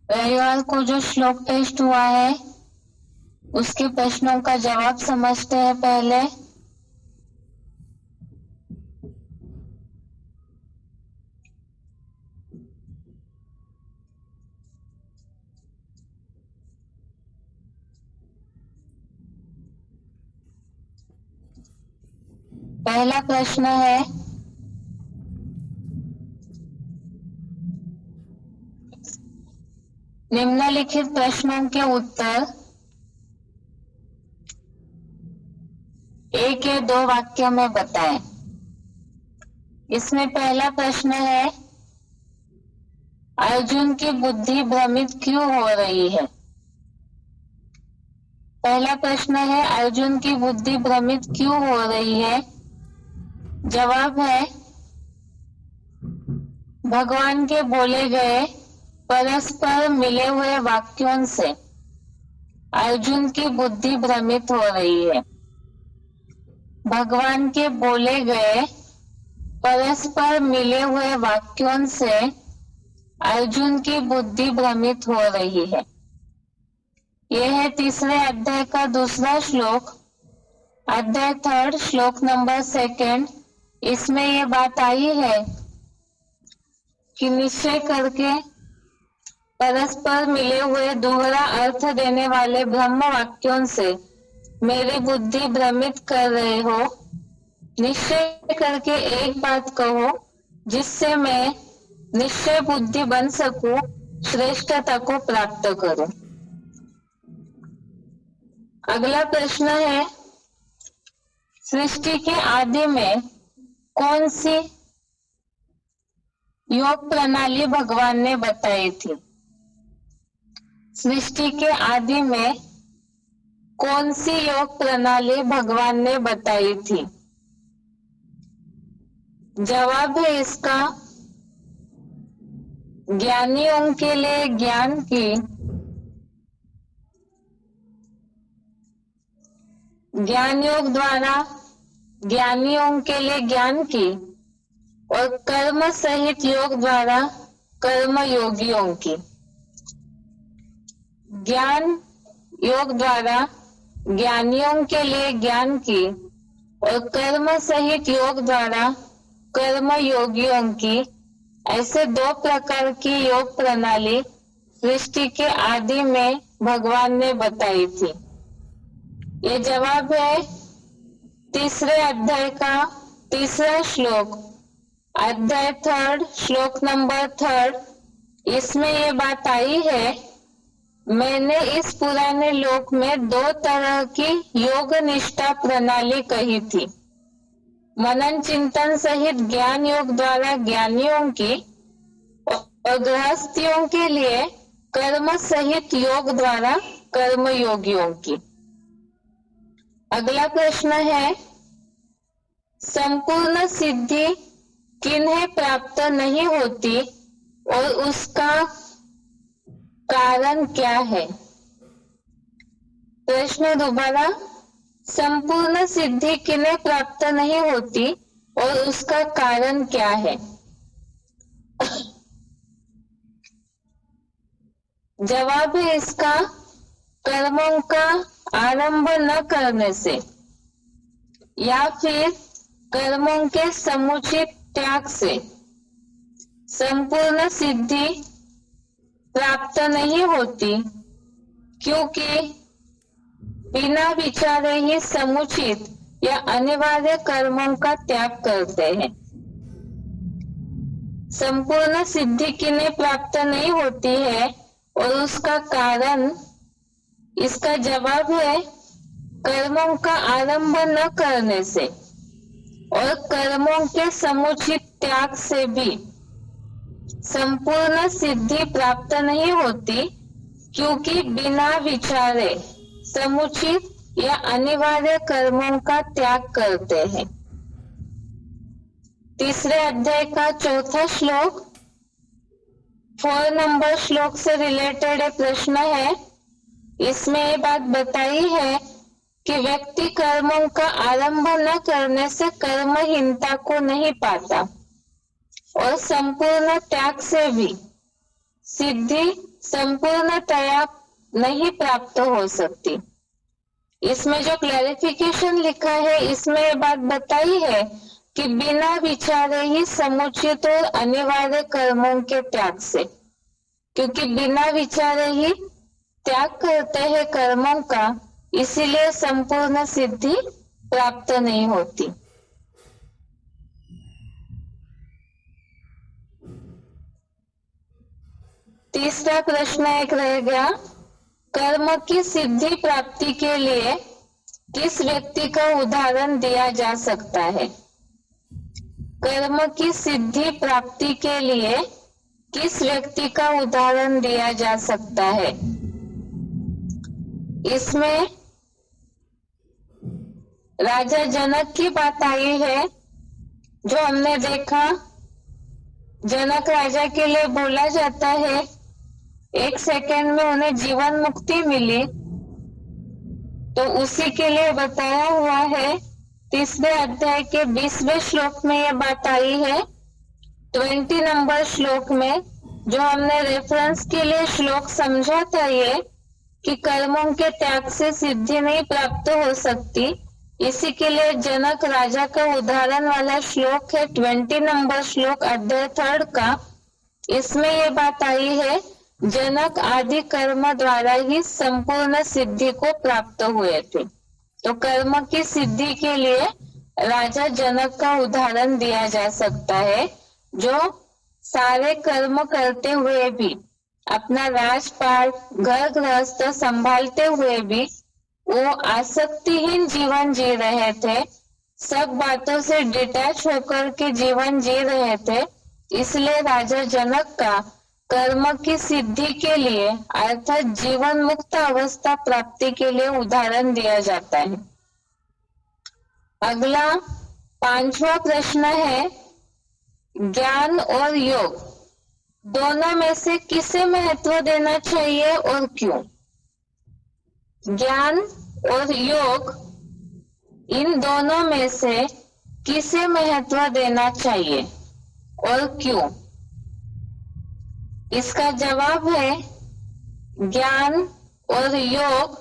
रविवार को जो श्लोक टेस्ट हुआ है उसके प्रश्नों का जवाब समझते हैं पहले। पहला प्रश्न है, निम्नलिखित प्रश्नों के उत्तर एक या दो वाक्यों में बताएं। इसमें पहला प्रश्न है, अर्जुन की बुद्धि भ्रमित क्यों हो रही है? पहला प्रश्न है, अर्जुन की बुद्धि भ्रमित क्यों हो रही है? जवाब है, भगवान के बोले गए परस्पर मिले हुए वाक्यों से अर्जुन की बुद्धि भ्रमित हो रही है। भगवान के बोले गए परस्पर मिले हुए वाक्यों से अर्जुन की बुद्धि भ्रमित हो रही है। यह है तीसरे अध्याय का दूसरा श्लोक, अध्याय 3 श्लोक नंबर 2। इसमें यह बात आई है कि निश्चय करके परस्पर मिले हुए दोहरा अर्थ देने वाले ब्रह्म वाक्यों से मेरी बुद्धि भ्रमित कर रहे हो। निश्चय करके एक बात कहो जिससे मैं निश्चय बुद्धि बन सकूं, श्रेष्ठता को प्राप्त करूं। अगला प्रश्न है, सृष्टि के आदि में कौन सी योग प्रणाली भगवान ने बताई थी? सृष्टि के आदि में कौन सी योग प्रणाली भगवान ने बताई थी? जवाब है इसका, ज्ञानियों के लिए ज्ञान की, ज्ञान योग द्वारा ज्ञानियों के लिए ज्ञान की और कर्म सहित योग द्वारा कर्म योगियों की। ज्ञान योग द्वारा ज्ञानियों के लिए ज्ञान की और कर्म सहित योग द्वारा कर्म योगियों की, ऐसे दो प्रकार की योग प्रणाली सृष्टि के आदि में भगवान ने बताई थी। ये जवाब है तीसरे अध्याय का तीसरा श्लोक, अध्याय 3 श्लोक नंबर 3। इसमें ये बात आई है, मैंने इस पुराने लोक में दो तरह की योग निष्ठा प्रणाली कही थी, मनन चिंतन सहित ज्ञान योग द्वारा ज्ञानियों की और गृहस्थियों के लिए कर्म सहित योग द्वारा कर्म योगियों की। अगला प्रश्न है, संपूर्ण सिद्धि किन्हें प्राप्त नहीं होती और उसका कारण क्या है? प्रश्न दोबारा, संपूर्ण सिद्धि किन्हें प्राप्त नहीं होती और उसका कारण क्या है? जवाब है इसका, कर्मों का आरंभ न करने से या फिर कर्मों के समुचित त्याग से संपूर्ण सिद्धि प्राप्त नहीं होती, क्योंकि बिना विचारे ही समुचित या अनिवार्य कर्मों का त्याग करते हैं। संपूर्ण सिद्धि किन्हें प्राप्त नहीं होती है और उसका कारण, इसका जवाब है कर्मों का आरंभ न करने से और कर्मों के समुचित त्याग से भी संपूर्ण सिद्धि प्राप्त नहीं होती, क्योंकि बिना विचारे समुचित या अनिवार्य कर्मों का त्याग करते हैं। तीसरे अध्याय का चौथा श्लोक 4 नंबर श्लोक से रिलेटेड एक प्रश्न है। इसमें ये बात बताई है कि व्यक्ति कर्मों का आरंभ न करने से कर्महीनता को नहीं पाता और संपूर्ण त्याग से भी सिद्धि संपूर्णतया नहीं प्राप्त हो सकती। इसमें जो क्लैरिफिकेशन लिखा है इसमें ये बात बताई है कि बिना विचारे ही समुचित और अनिवार्य कर्मों के त्याग से, क्योंकि बिना विचारे ही त्याग करते हैं कर्मों का, इसीलिए संपूर्ण सिद्धि प्राप्त नहीं होती। तीसरा प्रश्न एक रह गया, कर्म की सिद्धि प्राप्ति के लिए किस व्यक्ति का उदाहरण दिया जा सकता है? कर्म की सिद्धि प्राप्ति के लिए किस व्यक्ति का उदाहरण दिया जा सकता है? इसमें राजा जनक की बात आई है, जो हमने देखा जनक राजा के लिए बोला जाता है, 1 सेकंड में उन्हें जीवन मुक्ति मिली, तो उसी के लिए बताया हुआ है। तीसरे अध्याय के 20वें श्लोक में यह बात आई है। 20 नंबर श्लोक में जो हमने रेफरेंस के लिए श्लोक समझा था, ये कि कर्मों के त्याग से सिद्धि नहीं प्राप्त हो सकती, इसी के लिए जनक राजा का उदाहरण वाला श्लोक है 20 नंबर श्लोक अध्याय 3 का। इसमें ये बात आई है, जनक आदि कर्म द्वारा ही संपूर्ण सिद्धि को प्राप्त हुए थे। तो कर्म की सिद्धि के लिए राजा जनक का उदाहरण दिया जा सकता है, जो सारे कर्म करते हुए भी, अपना राजपाट घर गृहस्थ संभालते हुए भी वो आसक्तिहीन जीवन जी रहे थे, सब बातों से डिटैच होकर के जीवन जी रहे थे। इसलिए राजा जनक का कर्म की सिद्धि के लिए अर्थात जीवन मुक्त अवस्था प्राप्ति के लिए उदाहरण दिया जाता है। अगला 5वां प्रश्न है, ज्ञान और योग दोनों में से किसे महत्व देना चाहिए और क्यों? ज्ञान और योग इन दोनों में से किसे महत्व देना चाहिए और क्यों? इसका जवाब है, ज्ञान और योग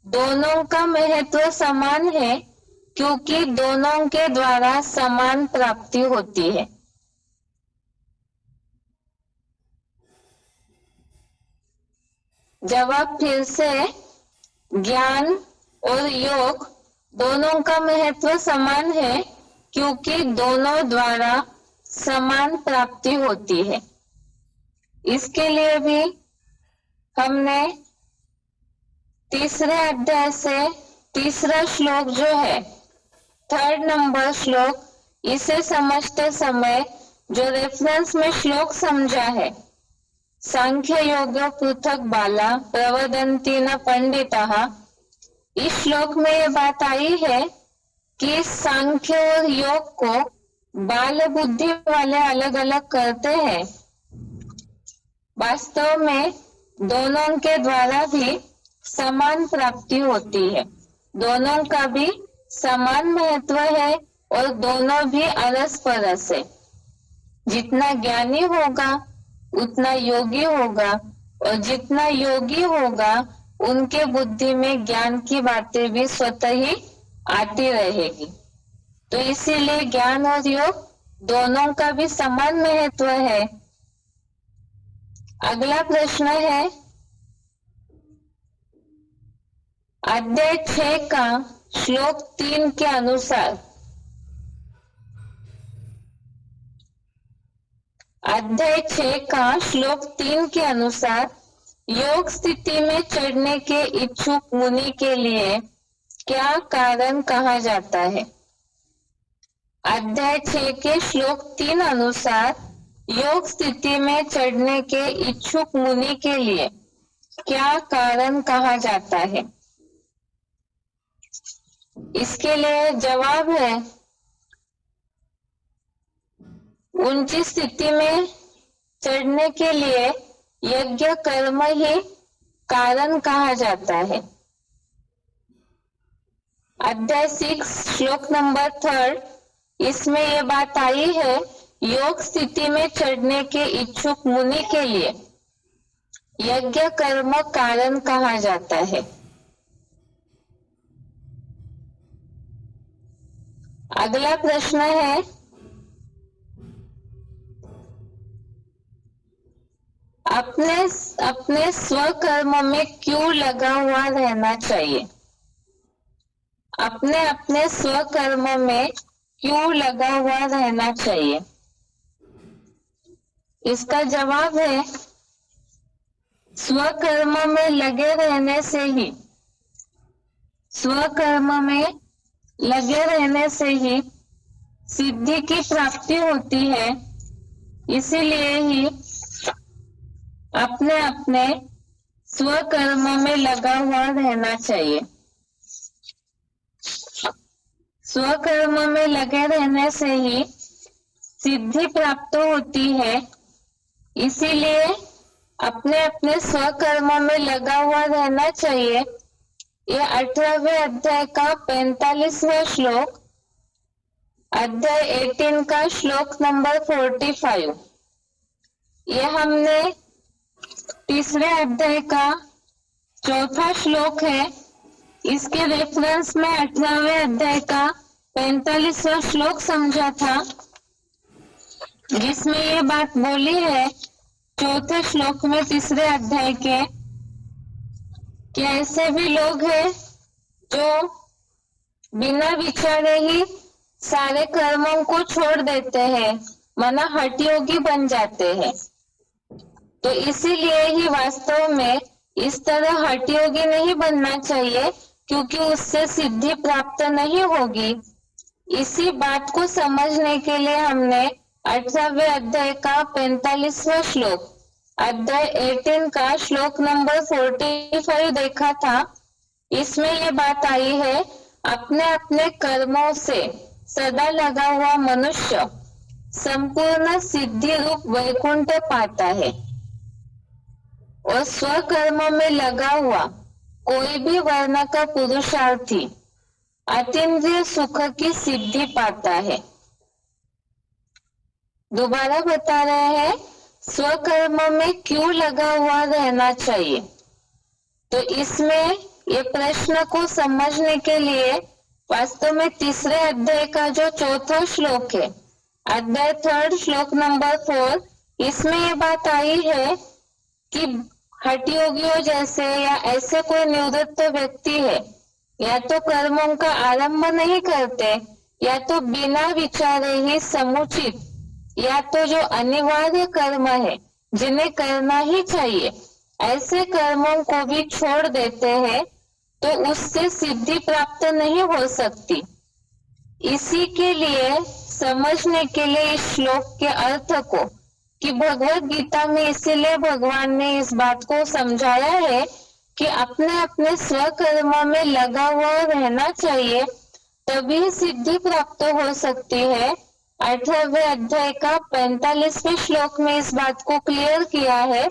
दोनों का महत्व समान है, क्योंकि दोनों के द्वारा समान प्राप्ति होती है। जवाब फिर से, ज्ञान और योग दोनों का महत्व समान है, क्योंकि दोनों द्वारा समान प्राप्ति होती है। इसके लिए भी हमने तीसरे अध्याय से तीसरा श्लोक जो है 3rd नंबर श्लोक, इसे समझते समय जो रेफरेंस में श्लोक समझा है, सांख्य योग पृथक बाला प्रवदन्ति न पंडिताः, इस श्लोक में ये बात आई है कि सांख्य और योग को बाल बुद्धि वाले अलग अलग करते हैं। वास्तव में दोनों के द्वारा भी समान प्राप्ति होती है, दोनों का भी समान महत्व है और दोनों भी अरस परस है। जितना ज्ञानी होगा उतना योगी होगा, और जितना योगी होगा उनके बुद्धि में ज्ञान की बातें भी स्वतः ही आती रहेगी। तो इसीलिए ज्ञान और योग दोनों का भी समान महत्व है। अगला प्रश्न है, अध्याय 6 का श्लोक 3 के अनुसार, अध्याय 6 का श्लोक 3 के अनुसार योग स्थिति में चढ़ने के इच्छुक मुनि के लिए क्या कारण कहा जाता है? अध्याय 6 के श्लोक 3 अनुसार योग स्थिति में चढ़ने के इच्छुक मुनि के लिए क्या कारण कहा जाता है? इसके लिए जवाब है, उनकी स्थिति में चढ़ने के लिए यज्ञ कर्म ही कारण कहा जाता है। अध्याय 6 श्लोक नंबर 3, इसमें यह बात आई है, योग स्थिति में चढ़ने के इच्छुक मुनि के लिए यज्ञ कर्म कारण कहा जाता है। अगला प्रश्न है, अपने अपने स्वकर्म में क्यों लगा हुआ रहना चाहिए? अपने अपने स्वकर्म में क्यों लगा हुआ रहना चाहिए? इसका जवाब है, स्वकर्म में लगे रहने से ही, स्वकर्म में लगे रहने से ही सिद्धि की प्राप्ति होती है। इसीलिए ही अपने अपने स्वकर्म में लगा हुआ रहना चाहिए। स्वकर्म में लगे रहने से ही सिद्धि प्राप्त होती है। इसीलिए अपने अपने स्वकर्म में लगा हुआ रहना चाहिए। ये 18वें अध्याय का 45वां श्लोक, अध्याय 18 का श्लोक नंबर 45। ये हमने तीसरे अध्याय का चौथा श्लोक है। इसके रेफरेंस में 18वें अध्याय का 45वां श्लोक समझा था, जिसमें ये बात बोली है चौथे श्लोक में तीसरे अध्याय के, कि ऐसे भी लोग हैं जो बिना विचारे ही सारे कर्मों को छोड़ देते हैं, माना हठ योगी बन जाते हैं। तो इसीलिए ही वास्तव में इस तरह हठ योगी नहीं बनना चाहिए, क्योंकि उससे सिद्धि प्राप्त नहीं होगी। इसी बात को समझने के लिए हमने 18वें अध्याय का 45वां श्लोक, अध्याय 18 का श्लोक नंबर 45 देखा था। इसमें ये बात आई है, अपने अपने कर्मों से सदा लगा हुआ मनुष्य संपूर्ण सिद्धि रूप वैकुंठ पाता है, और स्वकर्म में लगा हुआ कोई भी वर्ण का पुरुषार्थी अतीन्द्रिय सुख की सिद्धि पाता है। दोबारा बता रहे हैं, स्वकर्म में क्यों लगा हुआ रहना चाहिए। तो इसमें ये प्रश्न को समझने के लिए वास्तव में तीसरे अध्याय का जो चौथा श्लोक है, अध्याय 3 श्लोक नंबर 4, इसमें ये बात आई है कि हठ योगियों जैसे या ऐसे कोई निवृत्त व्यक्ति है, या तो कर्मों का आरंभ नहीं करते, या तो बिना विचारे ही समुचित या तो जो अनिवार्य कर्म है जिन्हें करना ही चाहिए, ऐसे कर्मों को भी छोड़ देते हैं, तो उससे सिद्धि प्राप्त नहीं हो सकती। इसी के लिए समझने के लिए इस श्लोक के अर्थ को, कि भगवत गीता में इसीलिए भगवान ने इस बात को समझाया है कि अपने अपने स्वकर्म में लगा हुआ रहना चाहिए, तभी सिद्धि प्राप्त हो सकती है। 18वें अध्याय का 45वें श्लोक में इस बात को क्लियर किया है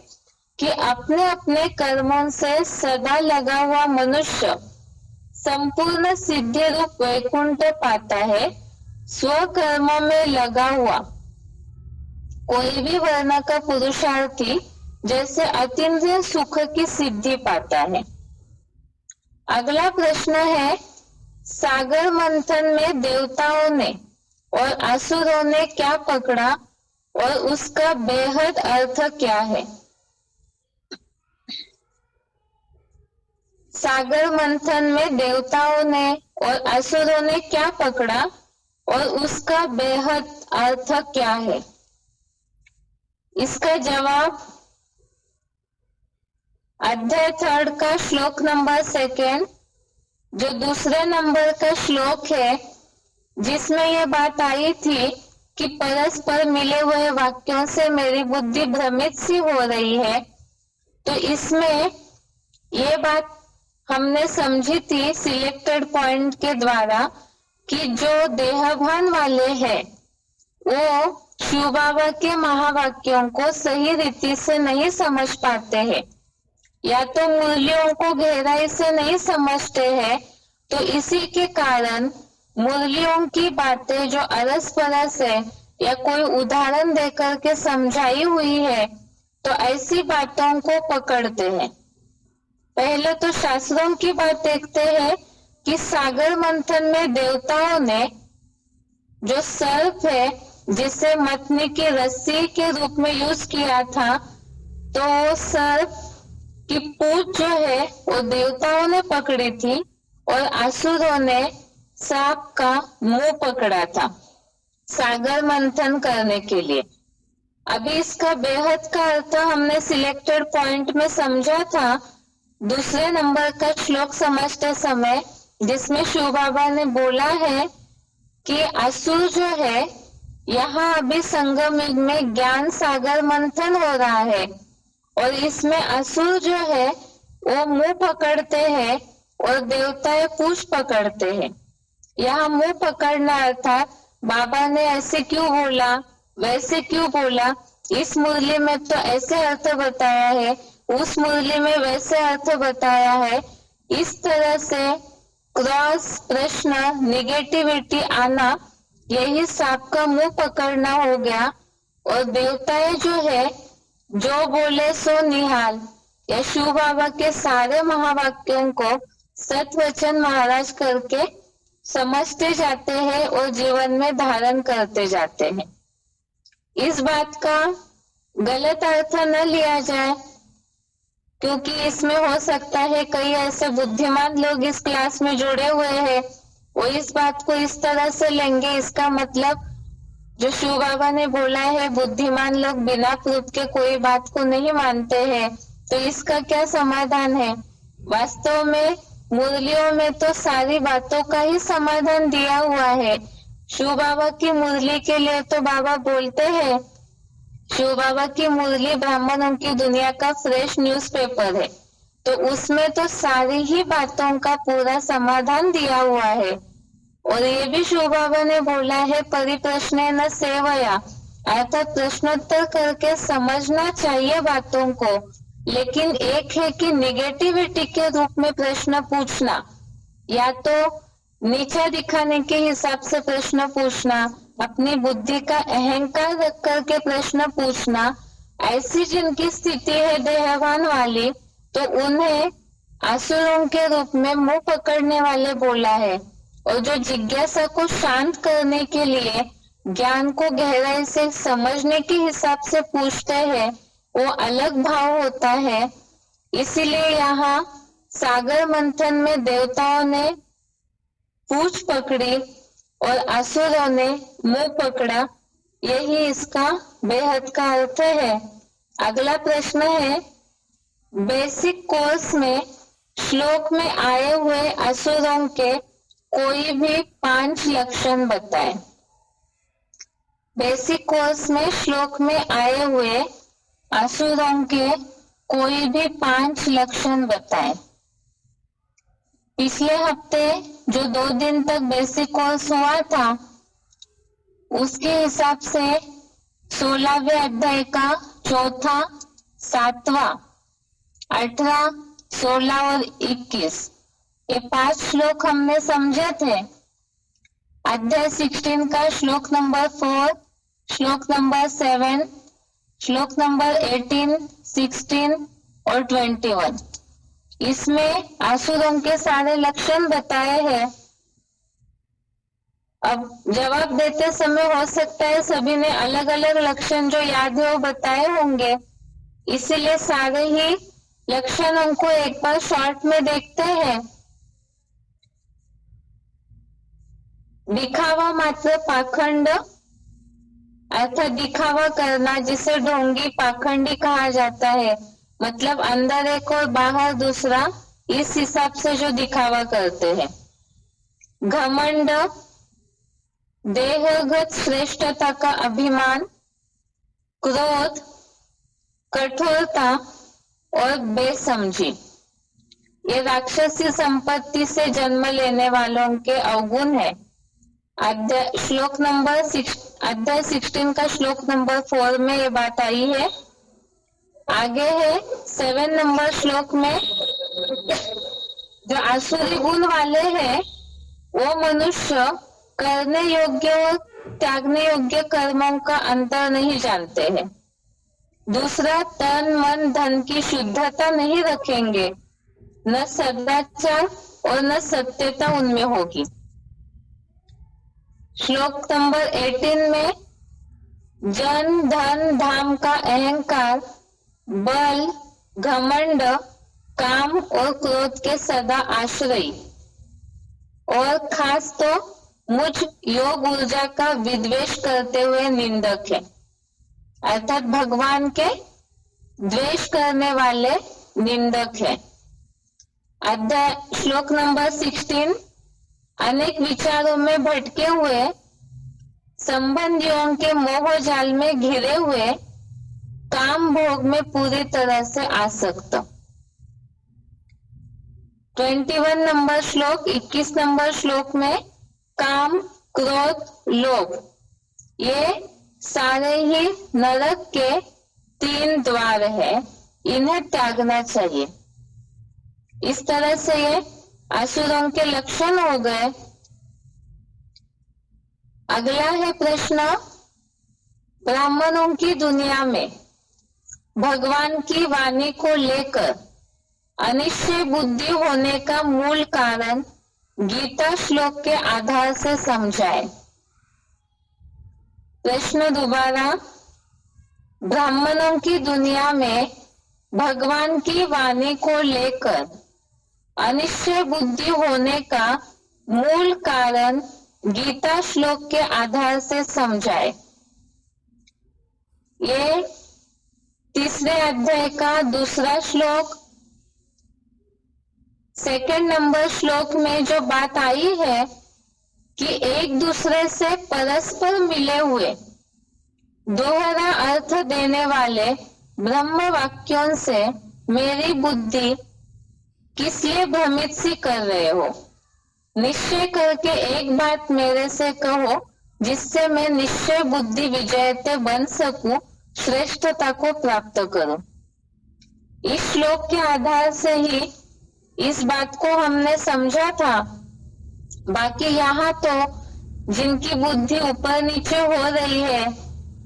कि अपने अपने कर्मों से सदा लगा हुआ मनुष्य संपूर्ण सिद्धि रूप वैकुंठ पाता है। स्वकर्म में लगा हुआ कोई भी वर्ण का पुरुषार्थी जैसे अतीन्द्रिय सुख की सिद्धि पाता है। अगला प्रश्न है, सागर मंथन में देवताओं ने और असुरों ने क्या पकड़ा और उसका बेहद अर्थ क्या है। सागर मंथन में देवताओं ने और असुरों ने क्या पकड़ा और उसका बेहद अर्थ क्या है। इसका जवाब अध्याय 3 का श्लोक नंबर 2, जो दूसरे नंबर का श्लोक है, जिसमें यह बात आई थी कि परस्पर मिले हुए वाक्यों से मेरी बुद्धि भ्रमित सी हो रही है। तो इसमें ये बात हमने समझी थी सिलेक्टेड पॉइंट के द्वारा कि जो देहभान वाले हैं वो शिव बाबा के महावाक्यों को सही रीति से नहीं समझ पाते हैं, या तो मुरलियों को गहराई से नहीं समझते हैं। तो इसी के कारण मुरलियों की बातें जो अरस परस है या कोई उदाहरण देकर के समझाई हुई है, तो ऐसी बातों को पकड़ते हैं। पहले तो शास्त्रों की बात देखते हैं कि सागर मंथन में देवताओं ने जो सर्प है जिसे मथने की रस्सी के रूप में यूज किया था, तो वो सर्प की पूंछ जो है वो देवताओं ने पकड़ी थी और असुरों ने सांप का मुंह पकड़ा था सागर मंथन करने के लिए। अभी इसका बेहद का अर्थ हमने सिलेक्टेड पॉइंट में समझा था दूसरे नंबर का श्लोक समझते समय, जिसमें शिव बाबा ने बोला है कि असुर जो है यहाँ अभी संगम युग में ज्ञान सागर मंथन हो रहा है और इसमें असुर जो है वो मुंह पकड़ते हैं और देवताएं पूंछ पकड़ते हैं। यहाँ मुंह पकड़ना अर्थात बाबा ने ऐसे क्यों बोला, वैसे क्यों बोला, इस मुरली में तो ऐसे अर्थ बताया है, उस मुरली में वैसे अर्थ बताया है, इस तरह से क्रॉस प्रश्न निगेटिविटी आना, यही सांप का मुंह पकड़ना हो गया। और देवताएं जो है जो बोले सो निहाल, या शिव बाबा के सारे महावाक्यों को सतवचन महाराज करके समझते जाते हैं और जीवन में धारण करते जाते हैं। इस बात का गलत अर्थ न लिया जाए, क्योंकि इसमें हो सकता है कई ऐसे बुद्धिमान लोग इस क्लास में जुड़े हुए हैं, वो इस बात को इस तरह से लेंगे, इसका मतलब जो शिव बाबा ने बोला है बुद्धिमान लोग बिना प्रूफ के कोई बात को नहीं मानते हैं, तो इसका क्या समाधान है। वास्तव में मुरलियों में तो सारी बातों का ही समाधान दिया हुआ है। शिव बाबा की मुरली के लिए तो बाबा बोलते हैं, शिव बाबा की मुरली ब्राह्मणों की दुनिया का फ्रेश न्यूज़पेपर है, तो उसमें तो सारी ही बातों का पूरा समाधान दिया हुआ है। और ये भी शिव बाबा ने बोला है परिप्रश्न न सेवया, अर्थात प्रश्नोत्तर करके समझना चाहिए बातों को, लेकिन एक है कि निगेटिविटी के रूप में प्रश्न पूछना, या तो नीचा दिखाने के हिसाब से प्रश्न पूछना, अपनी बुद्धि का अहंकार रख करके प्रश्न पूछना, ऐसी जिनकी स्थिति है देहवान वाली, तो उन्हें असुरों के रूप में मुंह पकड़ने वाले बोला है। और जो जिज्ञासा को शांत करने के लिए ज्ञान को गहराई से समझने के हिसाब से पूछते हैं, वो अलग भाव होता है। इसीलिए यहाँ सागर मंथन में देवताओं ने पूंछ पकड़ी और असुरों ने मुंह पकड़ा, यही इसका बेहद का अर्थ है। अगला प्रश्न है, बेसिक कोर्स में श्लोक में आए हुए असुरों के कोई भी 5 लक्षण बताएं। बेसिक कोर्स में श्लोक में आए हुए असुरों के कोई भी 5 लक्षण बताएं। पिछले हफ्ते जो 2 दिन तक बेसिक कोर्स हुआ था, उसके हिसाब से 16वें अध्याय का चौथा, 7वां, 18, 16 और 21 ये 5 श्लोक हमने समझे थे। अध्याय 16 का श्लोक नंबर 4, श्लोक नंबर 7, श्लोक नंबर 18, 16 और 21, इसमें असुरों के सारे लक्षण बताए हैं। अब जवाब देते समय हो सकता है सभी ने अलग अलग लक्षण जो याद है वो बताए होंगे, इसीलिए सारे ही लक्षणों को एक बार शॉर्ट में देखते हैं। दिखावा मात्र पाखंड, अर्थात दिखावा करना, जिसे ढोंगी पाखंडी कहा जाता है, मतलब अंदर एक और बाहर दूसरा, इस हिसाब से जो दिखावा करते हैं। घमंड, देहगत श्रेष्ठता का अभिमान, क्रोध, कठोरता और बेसमझी, ये राक्षसी संपत्ति से जन्म लेने वालों के अवगुण है। अध्याय 16 का श्लोक नंबर 4 में ये बात आई है। आगे है 7 नंबर श्लोक में, जो आसुरी गुण वाले हैं वो मनुष्य करने योग्य और त्यागने योग्य कर्मों का अंतर नहीं जानते हैं। दूसरा, तन मन धन की शुद्धता नहीं रखेंगे, न सदाचार और न सत्यता उनमें होगी। श्लोक नंबर 18 में जन धन धाम का अहंकार, बल, घमंड, काम और क्रोध के सदा आश्रयी और खास तो मुझ योग ऊर्जा का विद्वेष करते हुए निंदक है, अर्थात भगवान के द्वेष करने वाले निंदक है। अध्याय श्लोक नंबर 16, अनेक विचारों में भटके हुए, संबंधियों के मोह जाल में घिरे हुए, काम भोग में पूरी तरह से आसक्त। 21 नंबर श्लोक, 21 नंबर श्लोक में काम, क्रोध, लोभ, ये सारे ही नरक के 3 द्वार है, इन्हें त्यागना चाहिए। इस तरह से ये असुरों के लक्षण हो गए। अगला है प्रश्न, ब्राह्मणों की दुनिया में भगवान की वाणी को लेकर अनिश्चय बुद्धि होने का मूल कारण गीता श्लोक के आधार से समझाए। प्रश्न दोबारा, ब्राह्मणों की दुनिया में भगवान की वाणी को लेकर अनिश्चय बुद्धि होने का मूल कारण गीता श्लोक के आधार से समझाए। ये तीसरे अध्याय का दूसरा श्लोक, सेकंड नंबर श्लोक में जो बात आई है कि एक दूसरे से परस्पर मिले हुए दोहरा अर्थ देने वाले ब्रह्म वाक्यों से मेरी बुद्धि किस लिए भ्रमित सी कर रहे हो? निश्चय करके एक बात मेरे से कहो जिससे मैं निश्चय बुद्धि विजयते बन सकूं, श्रेष्ठता को प्राप्त करूं। इस श्लोक के आधार से ही इस बात को हमने समझा था। बाकी यहाँ तो जिनकी बुद्धि ऊपर नीचे हो रही है,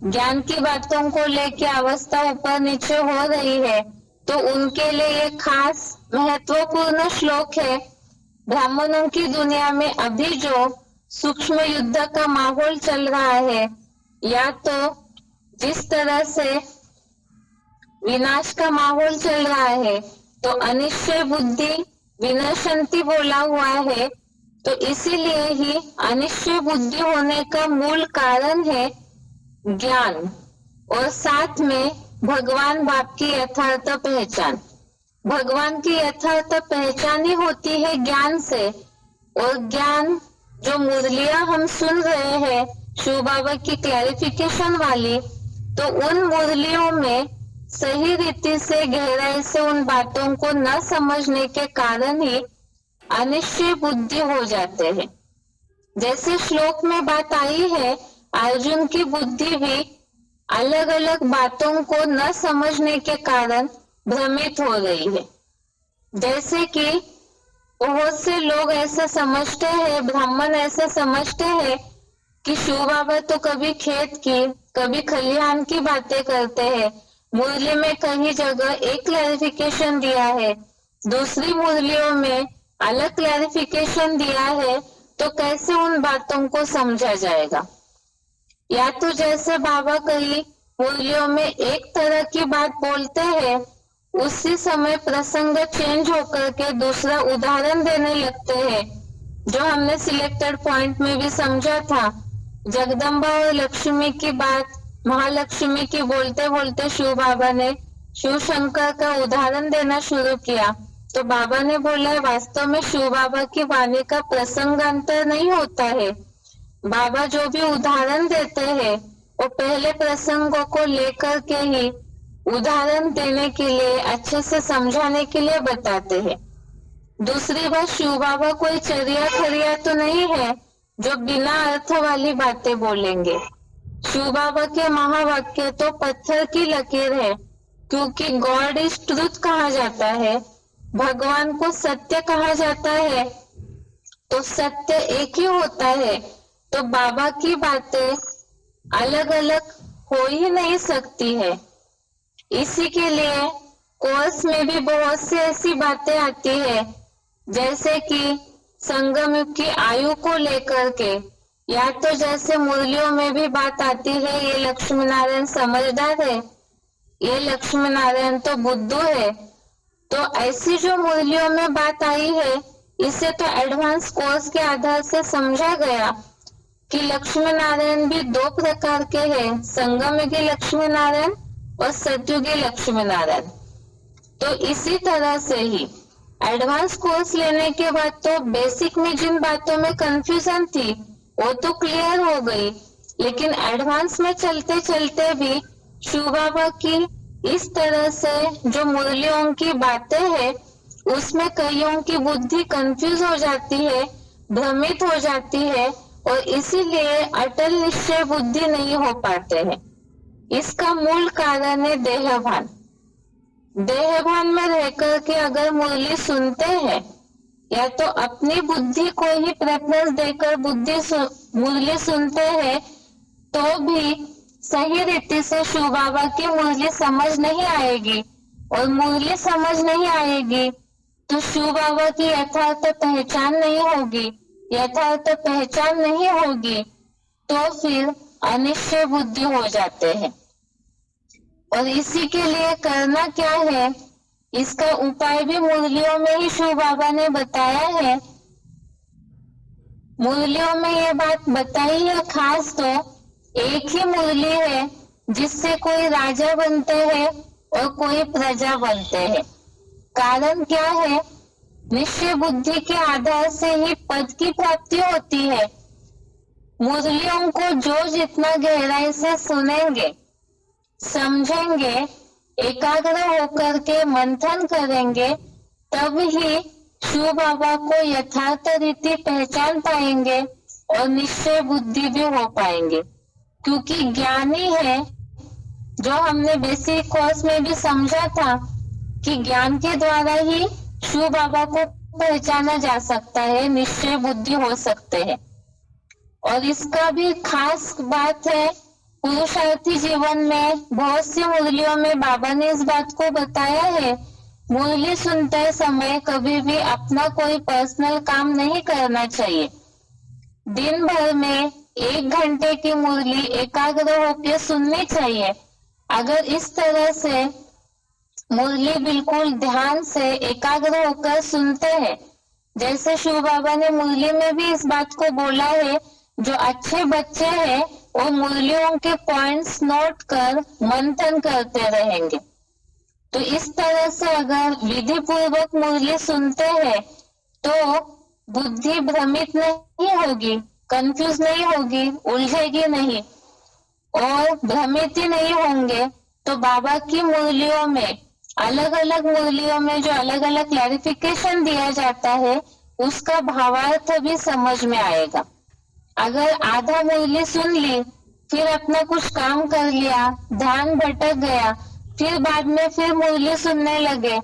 ज्ञान की बातों को लेके अवस्था ऊपर नीचे हो रही है, तो उनके लिए ये खास महत्वपूर्ण श्लोक है। ब्राह्मणों की दुनिया में अभी जो सूक्ष्म युद्ध का माहौल चल रहा है, या तो जिस तरह से विनाश का माहौल चल रहा है, तो अनिश्चय बुद्धि विनशंति बोला हुआ है, तो इसीलिए ही अनिश्चय बुद्धि होने का मूल कारण है ज्ञान, और साथ में भगवान बाप की यथार्थ पहचान। भगवान की यथार्थ पहचान ही होती है ज्ञान से, और ज्ञान जो मुरलियां हम सुन रहे हैं शिव बाबा की क्लैरिफिकेशन वाली, तो उन मुरलियों में सही रीति से गहराई से उन बातों को न समझने के कारण ही अनिश्चय बुद्धि हो जाते हैं। जैसे श्लोक में बात आई है, अर्जुन की बुद्धि भी अलग अलग बातों को न समझने के कारण भ्रमित हो रही है। जैसे कि बहुत से लोग ऐसा समझते हैं, ब्राह्मण ऐसा समझते हैं कि शिव बाबा तो कभी खेत की कभी खलिहान की बातें करते हैं। मुरली में कहीं जगह एक क्लैरिफिकेशन दिया है, दूसरी मुरलियों में अलग क्लैरिफिकेशन दिया है, तो कैसे उन बातों को समझा जाएगा? या तो जैसे बाबा कई मुरलियों में एक तरह की बात बोलते हैं, उसी समय प्रसंग चेंज होकर के दूसरा उदाहरण देने लगते हैं, जो हमने सिलेक्टेड पॉइंट में भी समझा था। जगदम्बा और लक्ष्मी की बात महालक्ष्मी की बोलते बोलते शिव बाबा ने शिव शंकर का उदाहरण देना शुरू किया, तो बाबा ने बोला वास्तव में शिव बाबा की वाणी का प्रसंगांतर नहीं होता है। बाबा जो भी उदाहरण देते हैं वो पहले प्रसंगों को लेकर के ही उदाहरण देने के लिए, अच्छे से समझाने के लिए बताते हैं। दूसरी बात, शिव बाबा कोई चरिया खरिया तो नहीं है जो बिना अर्थ वाली बातें बोलेंगे। शिव बाबा के महावाक्य तो पत्थर की लकीर है, क्योंकि गॉड इज ट्रूथ कहा जाता है, भगवान को सत्य कहा जाता है, तो सत्य एक ही होता है। तो बाबा की बातें अलग अलग हो ही नहीं सकती है। इसी के लिए कोर्स में भी बहुत सी ऐसी बातें आती है, जैसे कि संगम युग की आयु को लेकर के, या तो जैसे मुरलियों में भी बात आती है ये लक्ष्मी नारायण समझदार है, ये लक्ष्मी नारायण तो बुद्धू है। तो ऐसी जो मुरलियों में बात आई है, इसे तो एडवांस कोर्स के आधार से समझा गया कि लक्ष्मी नारायण भी दो प्रकार के हैं, संगम युगी लक्ष्मी नारायण और सतयुगी लक्ष्मी नारायण। तो इसी तरह से ही एडवांस कोर्स लेने के बाद तो बेसिक में जिन बातों में कंफ्यूजन थी वो तो क्लियर हो गई, लेकिन एडवांस में चलते चलते भी शिव बाबा की इस तरह से जो मुरलियों की बातें हैं उसमें कईयों की बुद्धि कंफ्यूज हो जाती है, भ्रमित हो जाती है, और इसीलिए अटल निश्चय बुद्धि नहीं हो पाते हैं। इसका मूल कारण है देहभान। देहभान में रहकर के अगर मुरली सुनते हैं, या तो अपनी बुद्धि को ही प्रेफरेंस देकर मुरली सुनते हैं, तो भी सही रीति से शिव बाबा की मुरली समझ नहीं आएगी, और मुरली समझ नहीं आएगी तो शिव बाबा की यथार्थ पहचान नहीं होगी। यथार्थ पहचान नहीं होगी तो फिर अनिश्चय बुद्धि हो जाते हैं। और इसी के लिए करना क्या है, इसका उपाय भी मुरलियों में ही शिव बाबा ने बताया है। मुरलियों में ये बात बताई है खास, तो एक ही मुरली है जिससे कोई राजा बनते हैं और कोई प्रजा बनते हैं। कारण क्या है, निश्चय बुद्धि के आधार से ही पद की प्राप्ति होती है। मुरलियों को जो जितना गहराई से सुनेंगे, समझेंगे, एकाग्र होकर के मंथन करेंगे, तब ही शिव बाबा को यथार्थ रीति पहचान पाएंगे और निश्चय बुद्धि भी हो पाएंगे। क्योंकि ज्ञानी है, जो हमने बेसिक कोर्स में भी समझा था कि ज्ञान के द्वारा ही शिव बाबा को पहचाना जा सकता है, निश्चय बुद्धि हो सकते हैं। और इसका भी खास बात है, पुरुषार्थी जीवन में बहुत सी मुरलियों में बाबा ने इस बात को बताया है, मुरली सुनते समय कभी भी अपना कोई पर्सनल काम नहीं करना चाहिए। दिन भर में 1 घंटे की मुरली एकाग्र होकर सुननी चाहिए। अगर इस तरह से मुरली बिल्कुल ध्यान से एकाग्र होकर सुनते हैं, जैसे शिव बाबा ने मुरली में भी इस बात को बोला है, जो अच्छे बच्चे हैं वो मुरलियों के पॉइंट्स नोट कर मंथन करते रहेंगे। तो इस तरह से अगर विधि पूर्वक मुरली सुनते हैं तो बुद्धि भ्रमित नहीं होगी, कंफ्यूज नहीं होगी, उलझेगी नहीं, और भ्रमित ही नहीं होंगे। तो बाबा की मुरलियों में, अलग अलग मुरलियों में जो अलग अलग क्लैरिफिकेशन दिया जाता है, उसका भावार्थ भी समझ में आएगा। अगर आधा मुरली सुन ली, फिर अपना कुछ काम कर लिया, ध्यान भटक गया, फिर बाद में फिर मुरली सुनने लगे,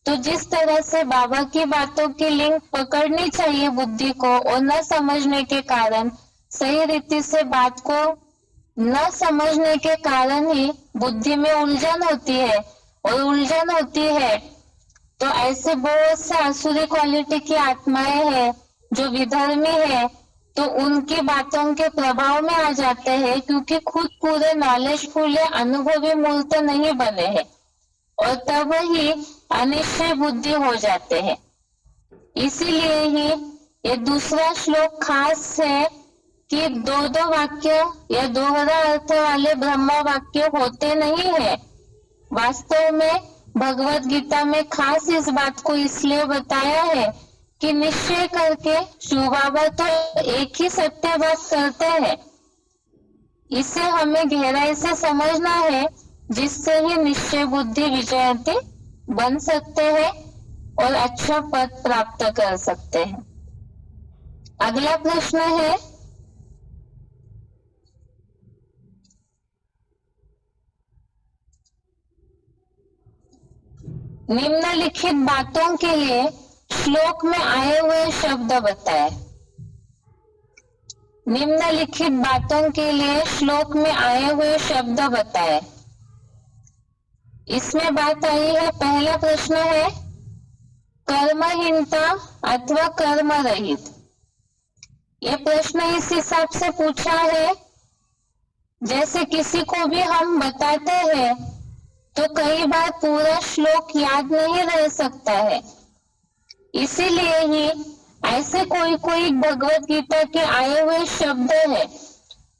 तो जिस तरह से बाबा की बातों की लिंक पकड़नी चाहिए बुद्धि को, और न समझने के कारण, सही रीति से बात को न समझने के कारण ही बुद्धि में उलझन होती है, और उलझन होती है तो ऐसे बहुत से आसुरी क्वालिटी की आत्माएं हैं जो विधर्मी है, तो उनकी बातों के प्रभाव में आ जाते हैं, क्योंकि खुद पूरे नॉलेजफुल या अनुभवी मूर्त नहीं बने हैं, और तब ही अनिश्चय बुद्धि हो जाते हैं। इसीलिए ही ये दूसरा श्लोक खास है कि 2-2 वाक्य या दोहरा अर्थ वाले ब्रह्म वाक्य होते नहीं है। वास्तव में भगवत गीता में खास इस बात को इसलिए बताया है कि निश्चय करके शिव बाबा तो एक ही सत्य बात करते हैं। इसे हमें गहराई से समझना है, जिससे ही निश्चय बुद्धि विजयंती बन सकते हैं और अच्छा पद प्राप्त कर सकते हैं। अगला प्रश्न है, निम्नलिखित बातों के लिए श्लोक में आए हुए शब्द बताएं। निम्नलिखित बातों के लिए श्लोक में आए हुए शब्द बताएं। इसमें बात आई है, पहला प्रश्न है कर्महीनता अथवा कर्म रहित। ये प्रश्न इस हिसाब से पूछा है, जैसे किसी को भी हम बताते हैं तो कई बार पूरा श्लोक याद नहीं रह सकता है, इसीलिए ही ऐसे कोई कोई भगवत गीता के आए हुए शब्द है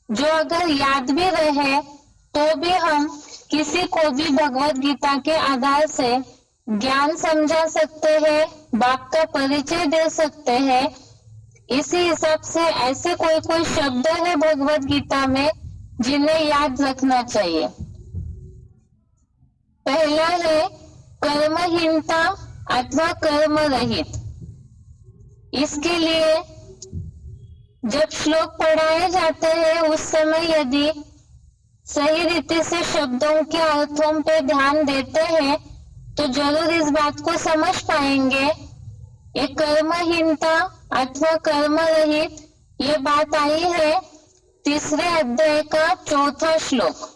जो अगर याद भी रहे तो भी हम किसी को भी भगवत गीता के आधार से ज्ञान समझा सकते हैं, बाप का परिचय दे सकते हैं। इसी हिसाब से ऐसे कोई कोई शब्द है भगवत गीता में जिन्हें याद रखना चाहिए। पहला है कर्महीनता अथवा कर्म रहित। इसके लिए जब श्लोक पढ़ाए जाते हैं उस समय यदि सही रीति से शब्दों के अर्थों पे ध्यान देते हैं तो जरूर इस बात को समझ पाएंगे। ये कर्महीनता अथवा कर्म रहित ये बात आई है तीसरे अध्याय का 4था श्लोक।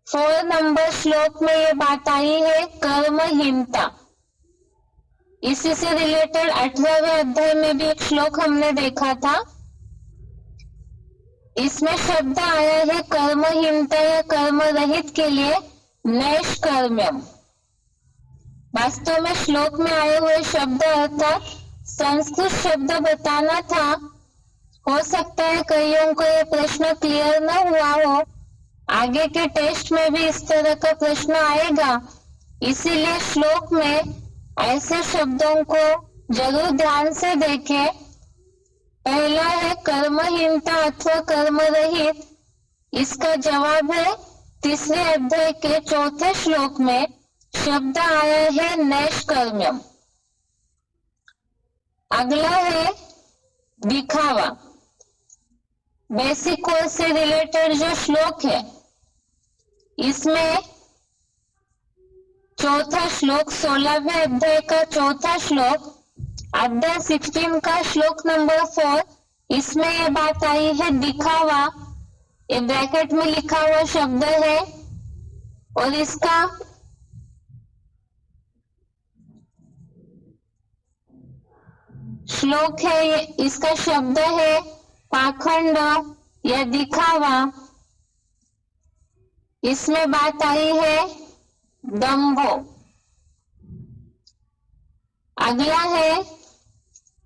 4 नंबर श्लोक में ये बात आई है कर्महीनता। इसी से रिलेटेड 18वें अध्याय में भी एक श्लोक हमने देखा था। इसमें शब्द आया है कर्महीनता या कर्म रहित के लिए नैष्कर्म्यम। वास्तव में श्लोक में आए हुए शब्द अर्थात संस्कृत शब्द बताना था। हो सकता है कईयों को ये प्रश्न क्लियर न हुआ हो, आगे के टेस्ट में भी इस तरह का प्रश्न आएगा, इसीलिए श्लोक में ऐसे शब्दों को जरूर ध्यान से देखें। पहला है कर्महीनता अथवा कर्म रहित। इसका जवाब है तीसरे अध्याय के 4थे श्लोक में शब्द आया है नैष्कर्म्यम। अगला है दिखावा। बेसिक कोर्स से रिलेटेड जो श्लोक है इसमें 4था श्लोक 16वें अध्याय का 4था श्लोक अध्याय 16 का श्लोक नंबर 4, इसमें ये बात आई है दिखावा। ये ब्रैकेट में लिखा हुआ शब्द है और इसका श्लोक है, इसका शब्द है पाखंड या दिखावा। इसमें बात आई है दंभो। अगला है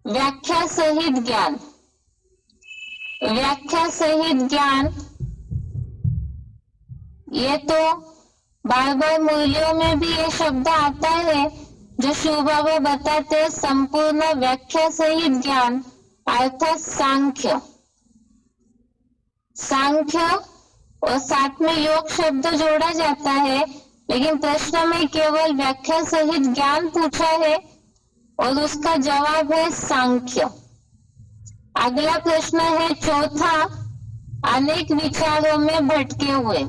व्याख्या सहित ज्ञान। व्याख्या सहित ज्ञान ये तो बार बार मूल्यों में भी ये शब्द आता है जो शिव बाबा बताते हैं संपूर्ण व्याख्या सहित ज्ञान अर्थात सांख्य। सांख्य और साथ में योग शब्द जोड़ा जाता है, लेकिन प्रश्न में केवल व्याख्या सहित ज्ञान पूछा है और उसका जवाब है सांख्य। अगला प्रश्न है 4था अनेक विचारों में भटके हुए।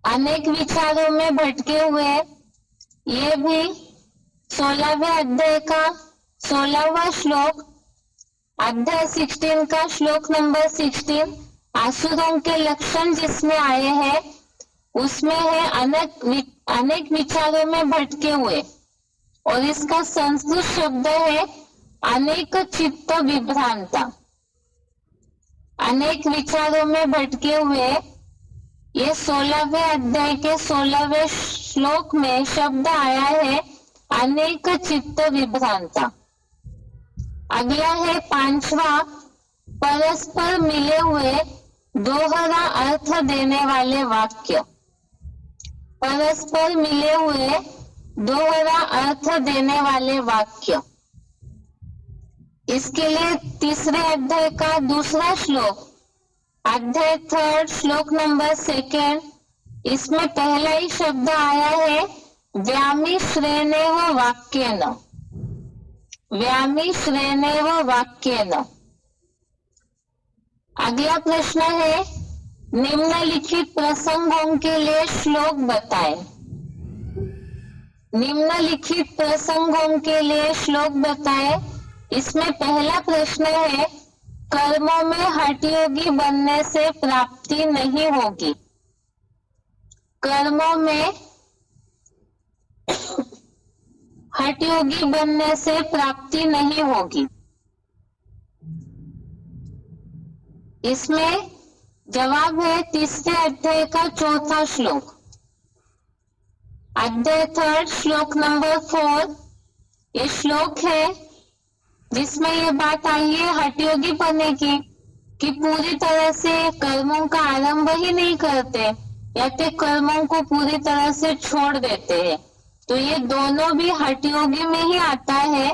अनेक विचारों में भटके हुए ये भी 16वें अध्याय का 16वां श्लोक अध्याय 16 का श्लोक नंबर 16 आसुरों के लक्षण जिसमें आए हैं उसमें है अनेक विचारों में भटके हुए और इसका संस्कृत शब्द है अनेक चित्त विभ्रांता। अनेक विचारों में भटके हुए ये 16वें अध्याय के 16वें श्लोक में शब्द आया है अनेक चित्त विभ्रांता। अगला है 5वां परस्पर मिले हुए दोहरा अर्थ देने वाले वाक्य। परस्पर मिले हुए दोहरा अर्थ देने वाले वाक्य। इसके लिए तीसरे अध्याय का 2रा श्लोक अध्याय 3 श्लोक नंबर 2 इसमें पहला ही शब्द आया है व्यामिश्रेणेव वाक्येन। व्यामिश्रेणेव वाक्येन। अगला प्रश्न है निम्नलिखित प्रसंगों के लिए श्लोक बताएं। निम्नलिखित प्रसंगों के लिए श्लोक बताएं। इसमें पहला प्रश्न है कर्मों में हठयोगी बनने से प्राप्ति नहीं होगी। कर्मों में हठयोगी बनने से प्राप्ति नहीं होगी। इसमें जवाब है तीसरे अध्याय का चौथा श्लोक, अध्याय 3 श्लोक नंबर 4। ये श्लोक है जिसमें ये बात आई है हठयोगी बनने की कि पूरी तरह से कर्मों का आरंभ ही नहीं करते या फिर कर्मों को पूरी तरह से छोड़ देते हैं। तो ये दोनों भी हठयोगी में ही आता है।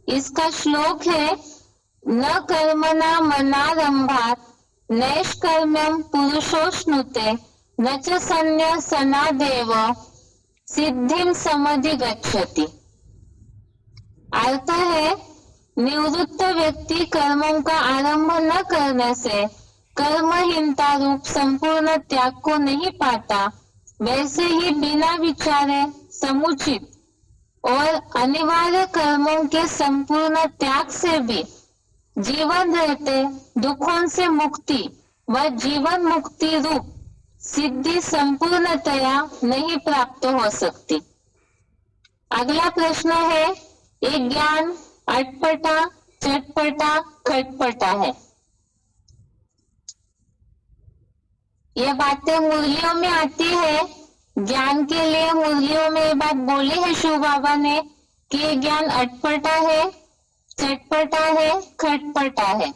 इसका श्लोक है न कर्मणा मनारंभात् नैष्कर्म्यं पुरुषोऽश्नुते न च संन्यासनादेव सिद्धिं समधिगच्छति। अर्थ है निवृत्त व्यक्ति कर्मों का आरंभ न करने से कर्महीनता रूप संपूर्ण त्याग को नहीं पाता, वैसे ही बिना विचारे समुचित और अनिवार्य कर्मों के संपूर्ण त्याग से भी जीवन रहते दुखों से मुक्ति व जीवन मुक्ति रूप सिद्धि संपूर्णतया नहीं प्राप्त हो सकती। अगला प्रश्न है, ये ज्ञान अटपटा, चटपटा, खटपटा है। ये बातें मुरलियों में आती है। ज्ञान के लिए मुरलियों में ये बात बोली है शिव बाबा ने कि ये ज्ञान अटपटा है, चटपटा है, खटपटा है।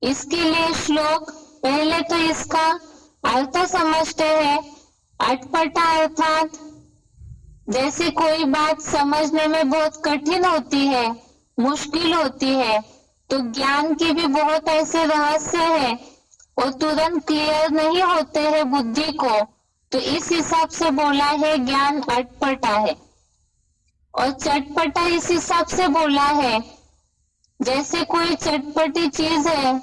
इसके लिए श्लोक पहले तो इसका अर्थ समझते हैं। अटपटा अर्थात जैसे कोई बात समझने में बहुत कठिन होती है, मुश्किल होती है, तो ज्ञान के भी बहुत ऐसे रहस्य हैं और तुरंत क्लियर नहीं होते हैं बुद्धि को, तो इस हिसाब से बोला है ज्ञान अटपटा है। और चटपटा इस हिसाब से बोला है जैसे कोई चटपटी चीज है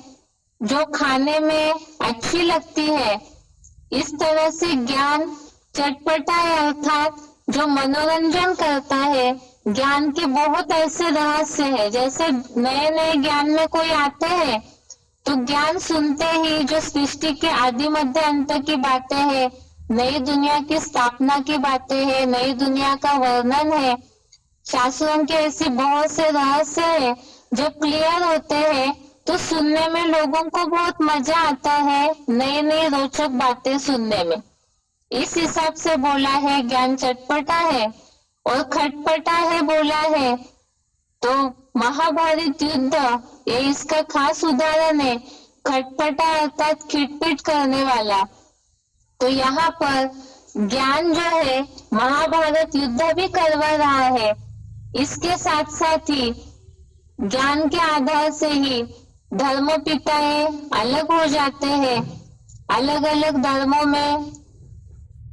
जो खाने में अच्छी लगती है, इस तरह से ज्ञान चटपटा है अर्थात जो मनोरंजन करता है। ज्ञान के बहुत ऐसे रहस्य है, जैसे नए नए ज्ञान में कोई आते हैं तो ज्ञान सुनते ही जो सृष्टि के आदि मध्य अंत की बातें हैं, नई दुनिया की स्थापना की बातें हैं, नई दुनिया का वर्णन है, शास्त्रों के ऐसे बहुत से रहस्य है, जब क्लियर होते हैं तो सुनने में लोगों को बहुत मजा आता है, नई नई रोचक बातें सुनने में। इस हिसाब से बोला है ज्ञान चटपटा है। और खटपटा है बोला है तो महाभारत युद्ध ये इसका खास उदाहरण है। खटपटा अर्थात खिटपिट करने वाला। तो यहाँ पर ज्ञान जो है महाभारत युद्ध भी करवा रहा है, इसके साथ साथ ही ज्ञान के आधार से ही धर्म पिताएं अलग हो जाते हैं। अलग अलग धर्मों में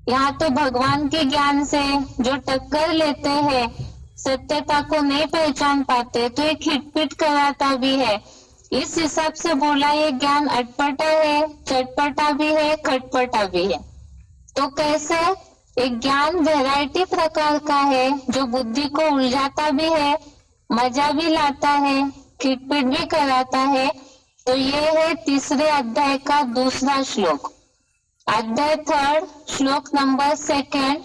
यहाँ तो भगवान के ज्ञान से जो टक्कर लेते हैं, सत्यता को नहीं पहचान पाते, तो ये खिटपिट कराता भी है। इस हिसाब से बोला ये ज्ञान अटपटा है, चटपटा भी है, खटपटा भी है। तो कैसे? एक ज्ञान वैरायटी प्रकार का है जो बुद्धि को उलझाता भी है, मजा भी लाता है, खिटपिट भी कराता है। तो ये है तीसरे अध्याय का दूसरा श्लोक, अध्याय 3 श्लोक नंबर 2।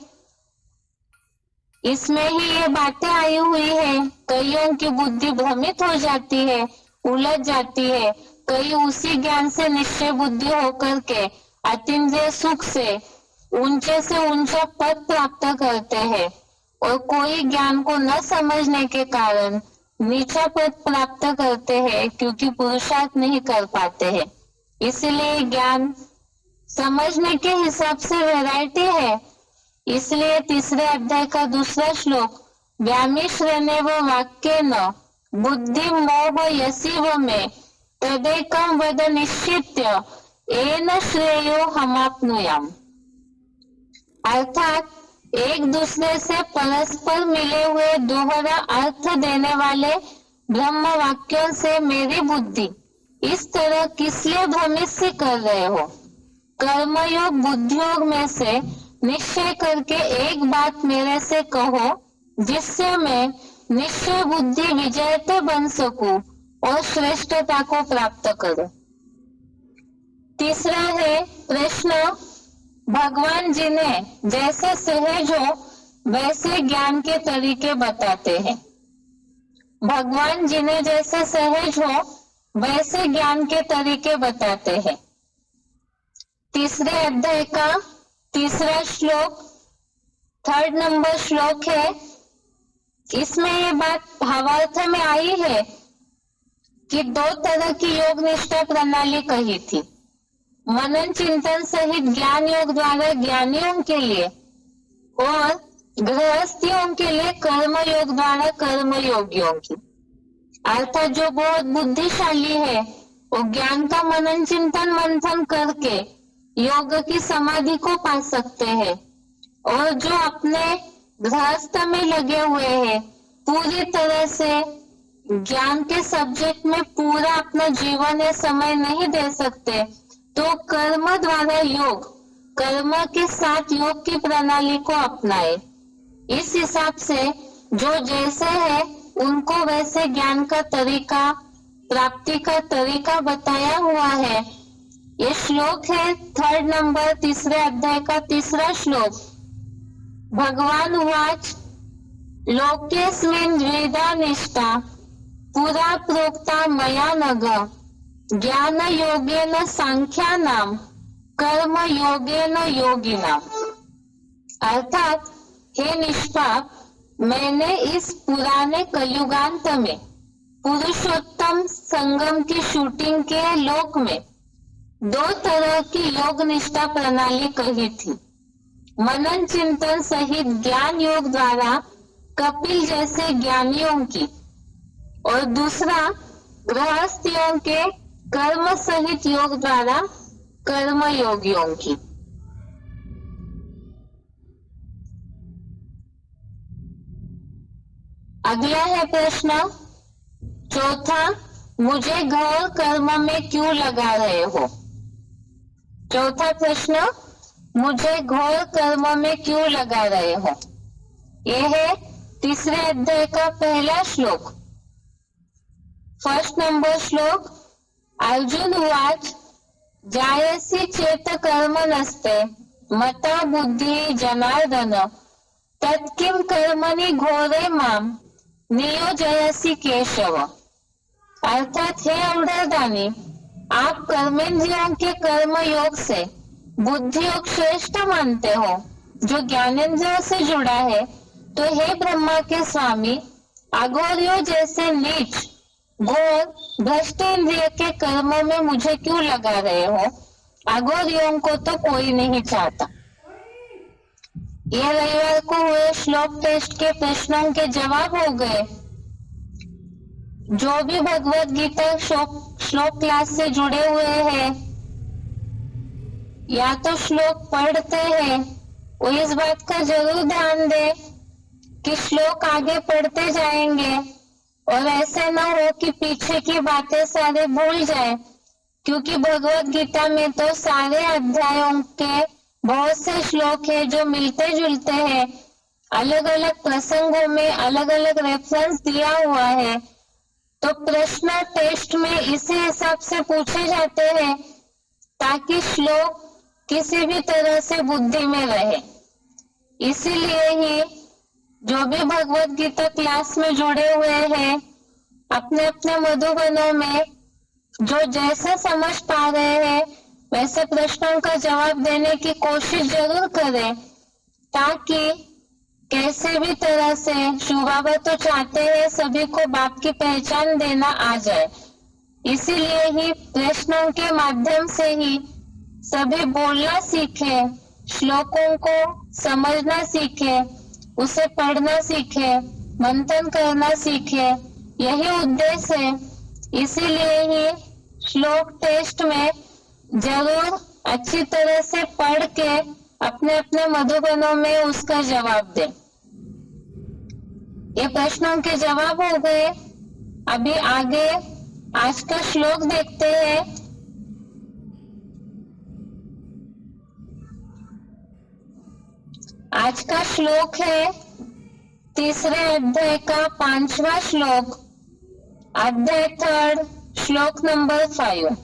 इसमें ही ये बातें आई हुई है। कईयों की बुद्धि भ्रमित हो जाती है, उलझ जाती है। कई उसी ज्ञान से निश्चय बुद्धि होकर के अतीन्द्रिय सुख से ऊंचा पद प्राप्त करते हैं, और कोई ज्ञान को न समझने के कारण नीचा पद प्राप्त करते हैं, क्योंकि पुरुषार्थ नहीं कर पाते हैं। इसलिए ज्ञान समझने के हिसाब से वैरायटी है। इसलिए तीसरे अध्याय का दूसरा श्लोक, व्यामिश्रेणेव वाक्येन बुद्धि मोह यसीव में तदेकं वद निश्चित्य येन श्रेयो हमाप्नुयाम। अर्थात एक दूसरे से परस्पर मिले हुए दोहरा अर्थ देने वाले ब्रह्म वाक्यों से मेरी बुद्धि इस तरह किस लिए भ्रमित सी कर रहे हो? कर्मयोग बुद्धियोग में से निश्चय करके एक बात मेरे से कहो, जिससे मैं निश्चय बुद्धि विजयते बन सकूं और श्रेष्ठता को प्राप्त करो। तीसरा है प्रश्न, भगवान जिन्हें जैसे सहज हो वैसे ज्ञान के तरीके बताते हैं। भगवान जिन्हें जैसे सहज हो वैसे ज्ञान के तरीके बताते हैं। तीसरे अध्याय का तीसरा श्लोक 3rd नंबर श्लोक है। इसमें ये बात भावार्थ में आई है कि 2 तरह की योग निष्ठा प्रणाली कही थी, मनन चिंतन सहित ज्ञान योग द्वारा ज्ञानियों के लिए और गृहस्थियों के लिए कर्म योग द्वारा कर्म योगियों की। अर्थात जो बहुत बुद्धिशाली है वो ज्ञान का मनन चिंतन मंथन करके योग की समाधि को पा सकते हैं, और जो अपने गृहस्थ में लगे हुए हैं पूरी तरह से ज्ञान के सब्जेक्ट में पूरा अपना जीवन या समय नहीं दे सकते, तो कर्म द्वारा योग, कर्म के साथ योग की प्रणाली को अपनाए। इस हिसाब से जो जैसे है उनको वैसे ज्ञान का तरीका, प्राप्ति का तरीका बताया हुआ है। ये श्लोक है 3rd नंबर तीसरे अध्याय का तीसरा श्लोक। भगवान उवाच लोकेस्मिन् द्विधा निष्ठा पुरा प्रोक्ता मया नघ ज्ञान योगेन सांख्यानां कर्म योगेन योगिनां। अर्थात हे निष्पाप, मैंने इस पुराने कलयुगांत में पुरुषोत्तम संगम की शूटिंग के लोक में 2 तरह की योग निष्ठा प्रणाली कही थी, मनन चिंतन सहित ज्ञान योग द्वारा कपिल जैसे ज्ञानियों की, और दूसरा गृहस्थियों के कर्म सहित योग द्वारा कर्म योगियों की। अगला है प्रश्न चौथा, मुझे घोर कर्म में क्यों लगा रहे हो। चौथा प्रश्न, मुझे घोर कर्म में क्यों लगा रहे हो। यह है तीसरे अध्याय का पहला श्लोक। 1st नंबर श्लोक। अर्जुन उवाच जायसी चेत कर्म नस्ते मता बुद्धि जनार्दन तत्किं कर्मणि घोरे माम नियोजयसी केशव। अर्थात हे अवधरदानी, आप कर्मेंद्रियों के कर्म योग से बुद्धि योग श्रेष्ठ मानते हो जो ज्ञानेंद्रियों से जुड़ा है, तो हे ब्रह्मा के स्वामी, अघोरियों जैसे नीच घोर भ्रष्ट इंद्रिय के कर्मों में मुझे क्यों लगा रहे हो। अघोरियों को तो कोई नहीं चाहता। यह रविवार को हुए श्लोक टेस्ट के प्रश्नों के जवाब हो गए। जो भी भगवत गीता श्लोक क्लास से जुड़े हुए हैं या तो श्लोक पढ़ते हैं, वो इस बात का जरूर ध्यान दे कि श्लोक आगे पढ़ते जाएंगे और ऐसे ना हो कि पीछे की बातें सारे भूल जाए, क्योंकि भगवत गीता में तो सारे अध्यायों के बहुत से श्लोक है जो मिलते जुलते हैं, अलग अलग प्रसंगों में अलग अलग रेफरेंस दिया हुआ है, तो प्रश्न टेस्ट में इसी हिसाब से पूछे जाते हैं ताकि श्लोक किसी भी तरह से बुद्धि में रहे। इसीलिए ही जो भी भगवत गीता क्लास में जुड़े हुए हैं अपने अपने मधुबनों में जो जैसे समझ पा रहे हैं वैसे प्रश्नों का जवाब देने की कोशिश जरूर करें, ताकि कैसे भी तरह से शिव बाबा तो चाहते हैं सभी को बाप की पहचान देना आ जाए। इसीलिए ही प्रश्नों के माध्यम से ही सभी बोलना सीखे, श्लोकों को समझना सीखे, उसे पढ़ना सीखे, मंथन करना सीखे, यही उद्देश्य है। इसीलिए ही श्लोक टेस्ट में जरूर अच्छी तरह से पढ़ के अपने अपने मधुबनों में उसका जवाब दें। ये प्रश्नों के जवाब हो गए। अभी आगे आज का श्लोक देखते हैं। आज का श्लोक है तीसरे अध्याय का 5वां श्लोक। अध्याय 3 श्लोक नंबर 5।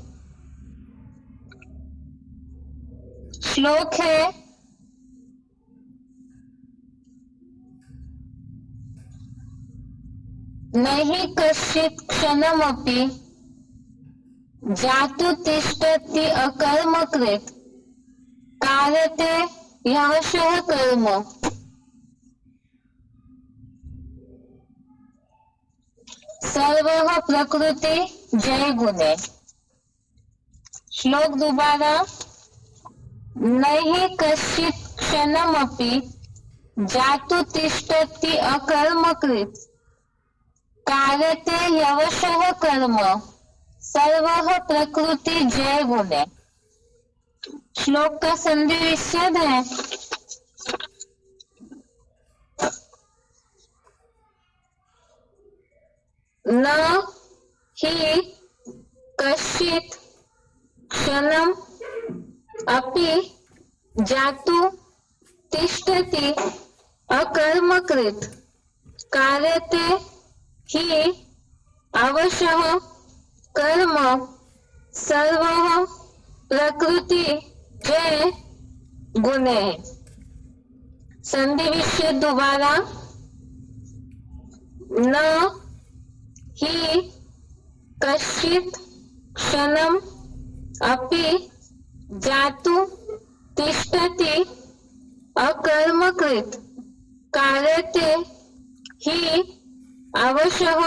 श्लोक है नहि कश्चित् क्षणमपि जातु तिष्ठति अकर्मकृत् कारते ह्यवशः कर्म। सर्वः प्रकृति जय गुणे। श्लोक दोबारा, नहि कश्चित् क्षणमपि जातु तिष्ठति अकर्मकृत् कारते ह्यवशः कर्म। सर्वः प्रकृति जय गुणे। श्लोक का संधि विच्छेद है न हि कश्चित् क्षणम् अपि जातु तिष्ठति अकर्मकृत् कारते हि अवशः कर्म। सर्वः प्रकृति जय गुणे। संधि विच्छेद दोबारा, न हि कश्चित् क्षणम् अपि जातु तिष्ठति अकर्मकृत् कारते हि अवशः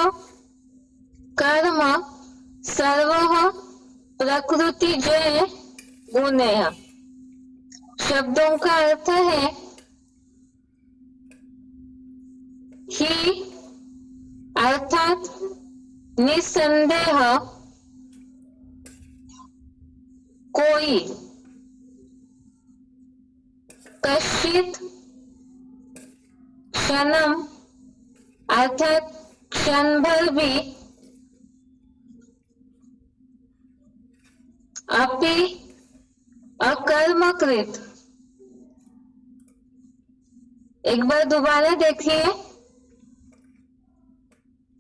कर्म। सर्वः प्रकृति जय गुणे। शब्दों का अर्थ है ही अर्थात निसंदेह कोई, कश्चित् क्षणम अर्थात क्षण भर भी, अपि अकर्मकृत। एक बार दोबारा देखिए,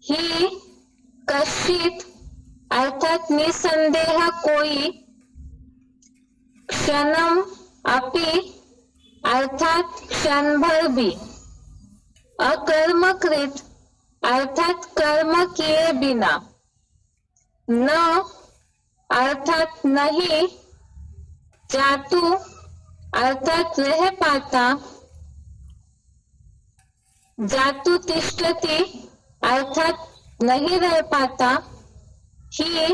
ही कश्चित् अर्थात निसंदेह कोई, क्षणम अपि अर्थात क्षण भर भी, अकर्मकृत अर्थात कर्म किए बिना, न अर्थात नहीं, जातु अर्थात रह पाता, जातु तिष्ठति अर्थात नहीं रह पाता, ही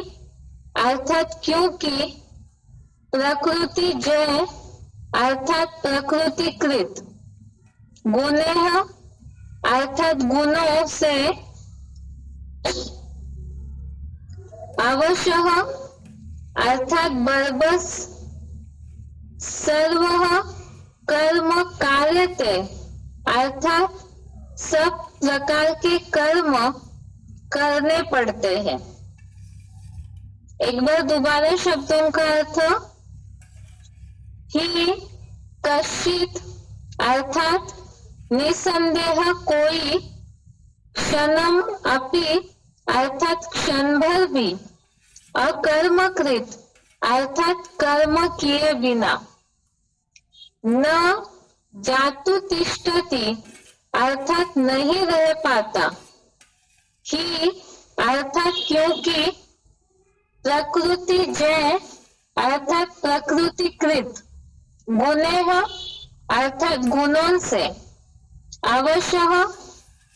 अर्थात क्योंकि, प्रकृति जय अर्थात प्रकृतिकृत, गुणेह अर्थात गुणों से, अवशः अर्थात बरबस, सर्वः कर्म कार्यते अर्थात सब प्रकार के कर्म करने पड़ते हैं। एक बार दोबारा शब्दों का अर्थ, ही कश्चित् अर्थात निसंदेह कोई, क्षणम अपि अर्थात क्षण भर भी, अकर्मकृत अर्थात कर्म किए बिना, न जातु तिष्ठति अर्थात नहीं रह पाता, ही अर्थात क्योंकि, प्रकृति जय अर्थात प्रकृतिकृत, गुणेह अर्थात गुणों से, अवशः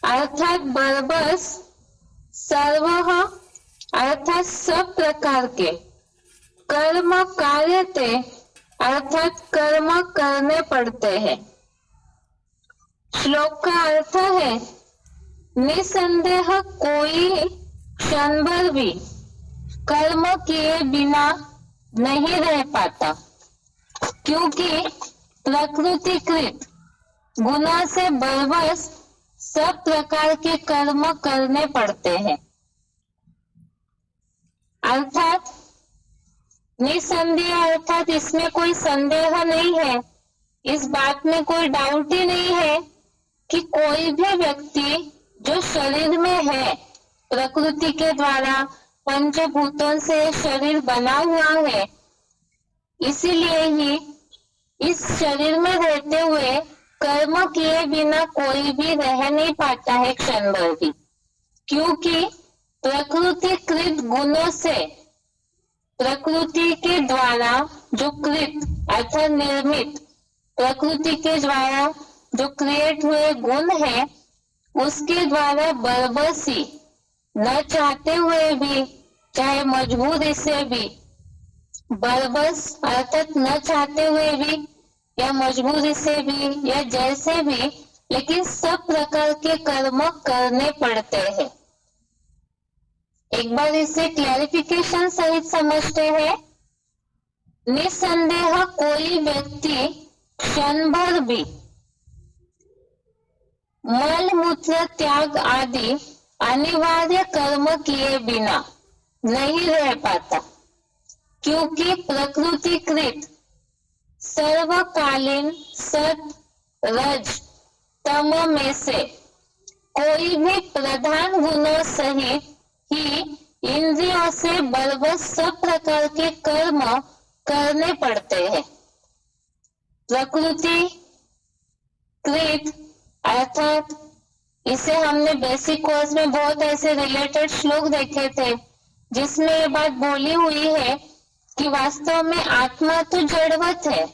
अर्थात बरबस, सर्वः अर्थात सब प्रकार के, कर्म कार्यते अर्थात कर्म करने पड़ते हैं। श्लोक का अर्थ है निसंदेह कोई क्षण भर भी कर्म किए बिना नहीं रह पाता, क्योंकि प्रकृतिकृत गुना से बरबस सब प्रकार के कर्म करने पड़ते हैं। अर्थात निसंदेह अर्थात इसमें कोई संदेह नहीं है, इस बात में कोई डाउट ही नहीं है कि कोई भी व्यक्ति जो शरीर में है प्रकृति के द्वारा पंचभूतों से शरीर बना हुआ है, इसीलिए ही इस शरीर में रहते हुए कर्म किए बिना कोई भी रह नहीं पाता है क्षण भर भी, क्योंकि प्रकृतिकृत गुणों से, प्रकृति के द्वारा जो कृत अर्थात निर्मित, प्रकृति के द्वारा जो क्रिएट हुए गुण है, उसके द्वारा बरबसी न चाहते हुए भी, चाहे मजबूरी से भी, बरबस अर्थात न चाहते हुए भी या मजबूरी से भी या जैसे भी, लेकिन सब प्रकार के कर्म करने पड़ते हैं। एक बार इसे क्लैरिफिकेशन सहित समझते हैं। निसंदेह कोई व्यक्ति क्षण भर भी मल मूत्र त्याग आदि अनिवार्य कर्म किए बिना नहीं रह पाता, क्योंकि प्रकृतिकृत सर्वकालीन सत रज तम में से कोई भी प्रधान गुणों सहित ही इंद्रियों से बलवश सब प्रकार के कर्म करने पड़ते हैं। प्रकृति कृत अर्थात इसे हमने बेसिक कोर्स में बहुत ऐसे रिलेटेड श्लोक देखे थे, जिसमें ये बात बोली हुई है कि वास्तव में आत्मा तो जड़वत है,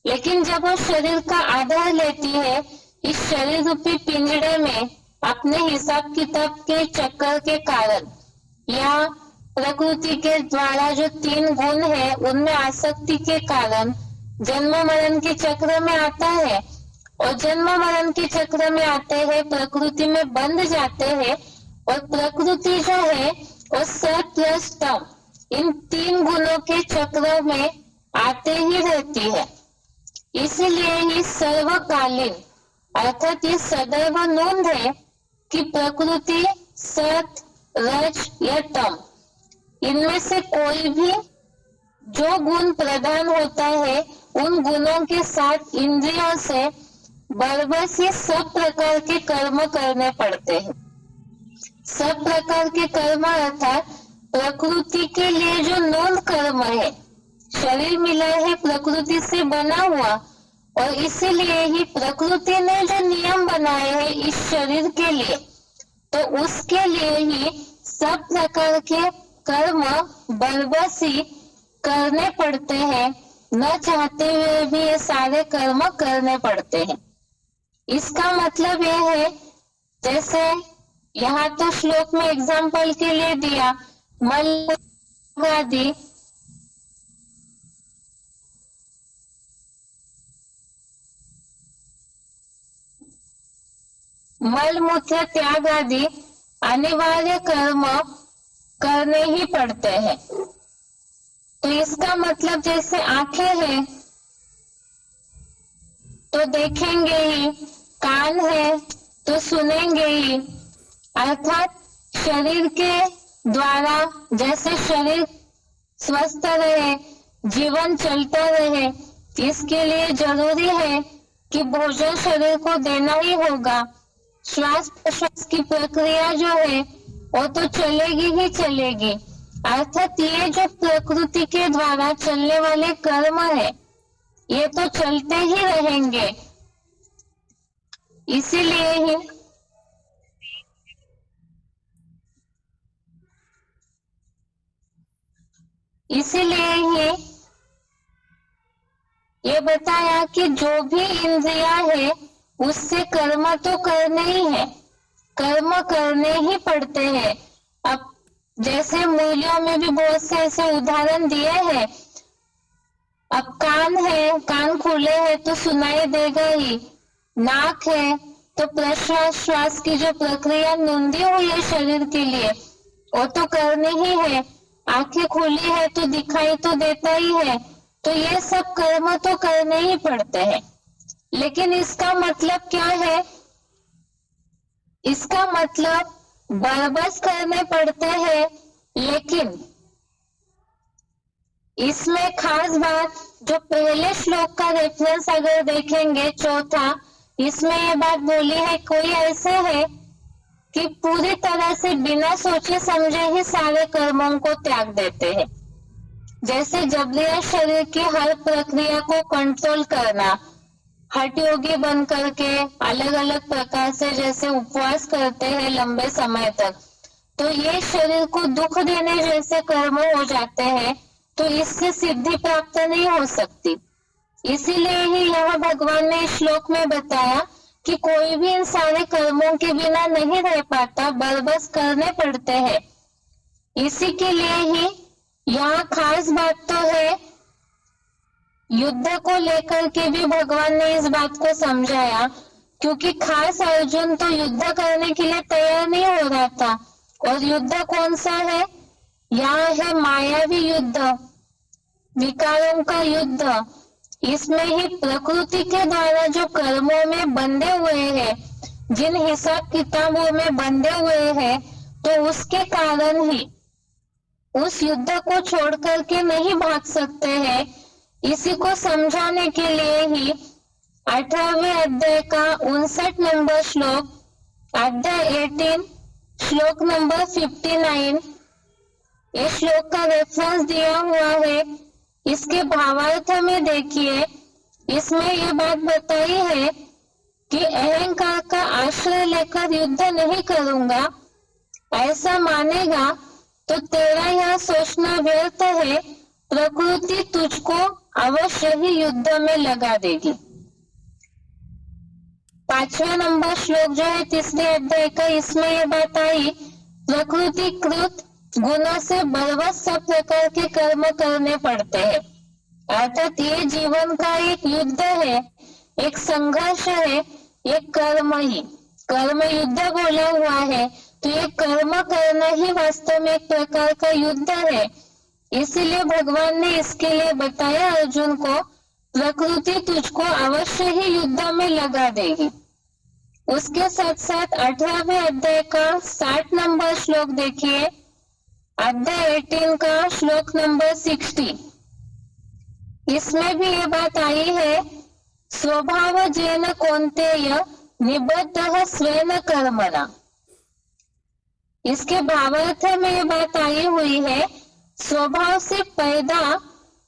लेकिन जब वो शरीर का आधार लेती है, इस शरीर रूपी पिंजड़े में अपने हिसाब किताब के चक्कर के कारण या प्रकृति के द्वारा जो 3 गुण है उनमें आसक्ति के कारण जन्म मरण के चक्र में आता है, और जन्म मरण के चक्र में आते हैं प्रकृति में बंध जाते हैं, और प्रकृति जो है वो सत रज तम इन 3 गुणों के चक्र में आते ही रहती है। इसीलिए ही सर्वकालीन अर्थात ये सदैव नोंद है कि प्रकृति सत रज या तम इनमें से कोई भी जो गुण प्रधान होता है, उन गुणों के साथ इंद्रियों से बरबस ये सब प्रकार के कर्म करने पड़ते हैं। सब प्रकार के कर्म अर्थात प्रकृति के लिए जो नोंद कर्म है, शरीर मिला है प्रकृति से बना हुआ, और इसीलिए ही प्रकृति ने जो नियम बनाए हैं इस शरीर के लिए, तो उसके लिए ही सब प्रकार के कर्म बलबसी करने पड़ते हैं, न चाहते हुए भी ये सारे कर्म करने पड़ते हैं। इसका मतलब यह है, जैसे यहाँ तो श्लोक में एग्जाम्पल के लिए दिया मल आदि, मल मूत्र त्याग आदि अनिवार्य कर्म करने ही पड़ते हैं। तो इसका मतलब जैसे आंखें हैं तो देखेंगे ही, कान है तो सुनेंगे ही, अर्थात शरीर के द्वारा जैसे शरीर स्वस्थ रहे, जीवन चलता रहे, इसके लिए जरूरी है कि भोजन शरीर को देना ही होगा। श्वास प्रश्वास की प्रक्रिया जो है वो तो चलेगी ही चलेगी, अर्थात ये जो प्रकृति के द्वारा चलने वाले कर्म है ये तो चलते ही रहेंगे। इसीलिए ही ये बताया कि जो भी इंद्रियां है उससे कर्म तो करने ही है, कर्म करने ही पड़ते हैं। अब जैसे मूल्यों में भी बहुत से ऐसे उदाहरण दिए हैं। अब कान है, कान खुले हैं तो सुनाई देगा ही, नाक है तो प्रश्वास श्वास की जो प्रक्रिया नोंदी हुई है शरीर के लिए वो तो करनी ही है, आंखें खुली है तो दिखाई तो देता ही है, तो ये सब कर्म तो करने ही पड़ते हैं। लेकिन इसका मतलब क्या है? इसका मतलब बरबस करने पड़ते हैं, लेकिन इसमें खास बात जो पहले श्लोक का रेफरेंस अगर देखेंगे चौथा, इसमें ये बात बोली है कोई ऐसे है कि पूरी तरह से बिना सोचे समझे ही सारे कर्मों को त्याग देते हैं। जैसे जबरिया शरीर की हर प्रक्रिया को कंट्रोल करना, हठ योगी बन करके अलग अलग प्रकार से जैसे उपवास करते हैं लंबे समय तक, तो ये शरीर को दुख देने जैसे कर्म हो जाते हैं, तो इससे सिद्धि प्राप्त नहीं हो सकती। इसीलिए ही यह भगवान ने इस श्लोक में बताया कि कोई भी इन सारे कर्मों के बिना नहीं रह पाता, बरबस करने पड़ते हैं। इसी के लिए ही यहाँ खास बात तो है, युद्ध को लेकर के भी भगवान ने इस बात को समझाया, क्योंकि खास अर्जुन तो युद्ध करने के लिए तैयार नहीं हो रहा था। और युद्ध कौन सा है? यहाँ है मायावी युद्ध, विकारों का युद्ध। इसमें ही प्रकृति के द्वारा जो कर्मों में बंधे हुए हैं, जिन हिसाब किताबों में बंधे हुए हैं, तो उसके कारण ही उस युद्ध को छोड़ करके नहीं भाग सकते हैं। इसी को समझाने के लिए ही 18वें अध्याय का 59 नंबर श्लोक, अध्याय 18 श्लोक नंबर 59, इस श्लोक का रेफरेंस दिया हुआ है। इसके भावार्थ में देखिए, इसमें यह बात बताई है कि अहंकार का आश्रय लेकर युद्ध नहीं करूंगा, ऐसा मानेगा तो तेरा यह सोचना व्यर्थ है, प्रकृति तुझको अवश्य ही युद्ध में लगा देगी। 5वां नंबर श्लोक जो है 3रे अध्याय का, इसमें यह बात आई, प्रकृति कृत गुणों से बलवत सब प्रकार के कर्म करने पड़ते हैं। अर्थात ये जीवन का एक युद्ध है, एक संघर्ष है, एक कर्म ही, कर्म युद्ध बोला हुआ है, तो ये कर्म करना ही वास्तव में एक प्रकार का युद्ध है। इसीलिए भगवान ने इसके लिए बताया अर्जुन को, प्रकृति तुझको अवश्य ही युद्ध में लगा देगी। उसके साथ साथ 18वें अध्याय का 60 नंबर श्लोक देखिए, अध्याय 18 का श्लोक नंबर 60, इसमें भी ये बात आई है, स्वभाव जेन कौन्तेय निबद्धः स्वेन कर्मणा। इसके भावार्थ में ये बात आई हुई है, स्वभाव से पैदा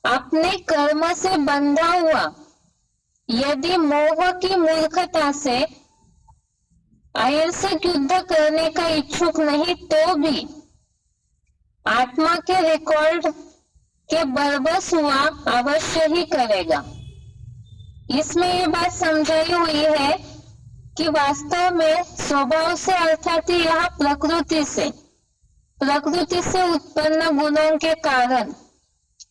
अपने कर्म से बंधा हुआ, यदि मोह की मूर्खता से अहिंसक युद्ध करने का इच्छुक नहीं तो भी आत्मा के रिकॉर्ड के बरबस हुआ अवश्य ही करेगा। इसमें ये बात समझाई हुई है कि वास्तव में स्वभाव से अर्थात यह प्रकृति से उत्पन्न गुणों के कारण,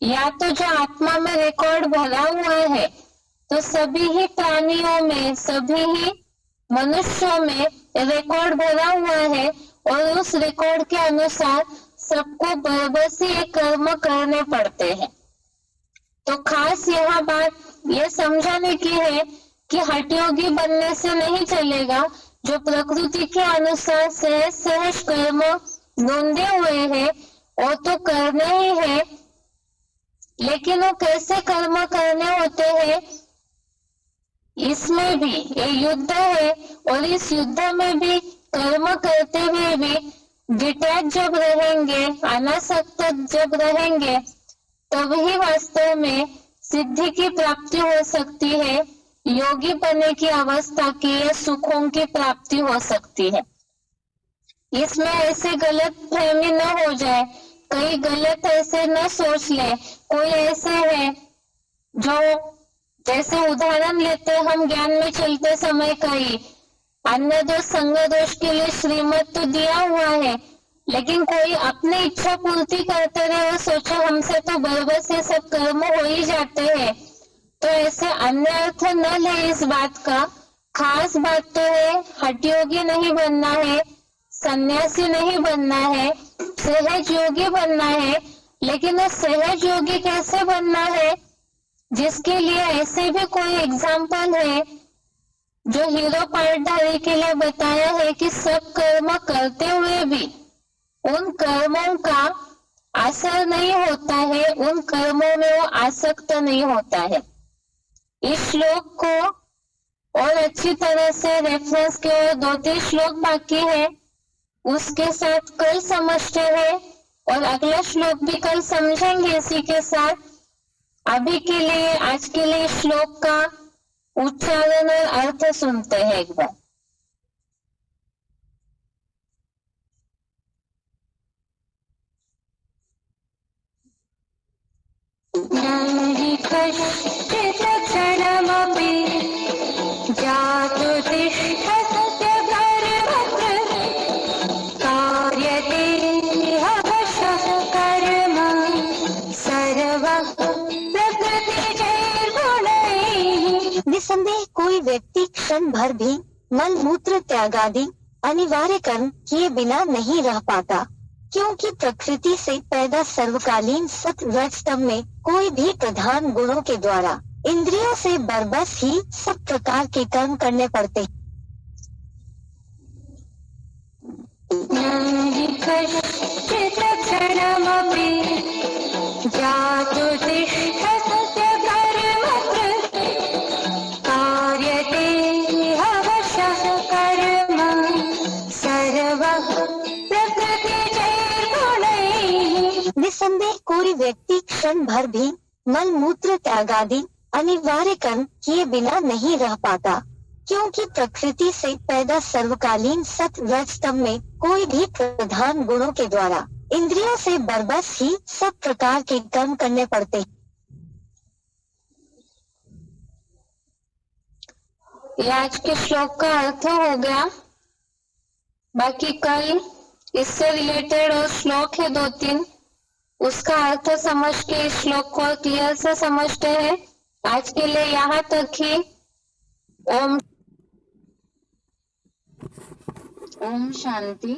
या तो जो आत्मा में रिकॉर्ड भरा हुआ है, तो सभी ही प्राणियों में, सभी ही मनुष्यों में रिकॉर्ड भरा हुआ है, और उस रिकॉर्ड के अनुसार सबको बरबसी कर्म करने पड़ते हैं। तो खास यह बात ये समझाने की है कि हठयोगी बनने से नहीं चलेगा, जो प्रकृति के अनुसार सहज सहज कर्म गूंदे हुए हैं वो तो करने ही है, लेकिन वो कैसे कर्म करने होते हैं, इसमें भी ये युद्ध है, और इस युद्ध में भी कर्म करते हुए भी डिटैच जब रहेंगे, अनासक्त जब रहेंगे, तभी वास्तव में सिद्धि की प्राप्ति हो सकती है, योगी बनने की अवस्था की या सुखों की प्राप्ति हो सकती है। इसमें ऐसे गलत फहमी न हो जाए, कई गलत ऐसे न सोच ले। कोई ऐसे है जो, जैसे उदाहरण लेते हम ज्ञान में चलते समय का ही, अन्य दोष संग दोष के लिए श्रीमत तो दिया हुआ है, लेकिन कोई अपनी इच्छा पूर्ति करते रहे और सोचा हमसे तो बरबस ये सब कर्म हो ही जाते हैं, तो ऐसे अन्य अर्थ न ले इस बात का। खास बात तो है, हठयोगी नहीं बनना है, सन्यासी नहीं बनना है, सहज योगी बनना है। लेकिन वो सहज योगी कैसे बनना है, जिसके लिए ऐसे भी कोई एग्जाम्पल है जो हीरो पार्टधारी के लिए बताया है कि सब कर्म करते हुए भी उन कर्मों का असर नहीं होता है, उन कर्मों में वो आसक्त नहीं होता है। इस श्लोक को और अच्छी तरह से रेफरेंस के और 2-3 श्लोक बाकी है, उसके साथ कल समझते हैं और अगला श्लोक भी कल समझेंगे इसी के साथ। अभी के लिए आज के लिए श्लोक का उच्चारण और अर्थ सुनते हैं एक बार। नहि कश्चित् क्षणमपि जातु तिष्ठत्य कर्मकृत् कार्यते अवशः कर्म सर्वः प्रकृतिजैर्गुणैः। निसंदेह कोई व्यक्ति क्षण भर भी मल मूत्र त्याग आदि अनिवार्य कर्म किए बिना नहीं रह पाता, क्योंकि प्रकृति से पैदा सर्वकालीन सत रजतम में कोई भी प्रधान गुणों के द्वारा इंद्रियों से बरबस ही सब प्रकार के कर्म करने पड़ते। नहि कश्चित् क्षणमपि जातु तिष्ठत्य कर्मकृत् कार्यते अवशः कर्म सर्वः प्रकृतिजैर्गुणैः। निसंदेह कोई व्यक्ति क्षण भर भी मल मूत्र त्याग आदि अनिवार्य कर्म किए बिना नहीं रह पाता, क्योंकि प्रकृति से पैदा सर्वकालीन सत रजतम में कोई भी प्रधान गुणों के द्वारा इंद्रियों से बरबस ही सब प्रकार के कर्म करने पड़ते। ये आज के श्लोक का अर्थ हो गया। बाकी कल इससे रिलेटेड और श्लोक है 2-3, उसका अर्थ समझ के इस श्लोक को क्लियर से समझते हैं। आज के लिए यहाँ तक ही। ओम शांति।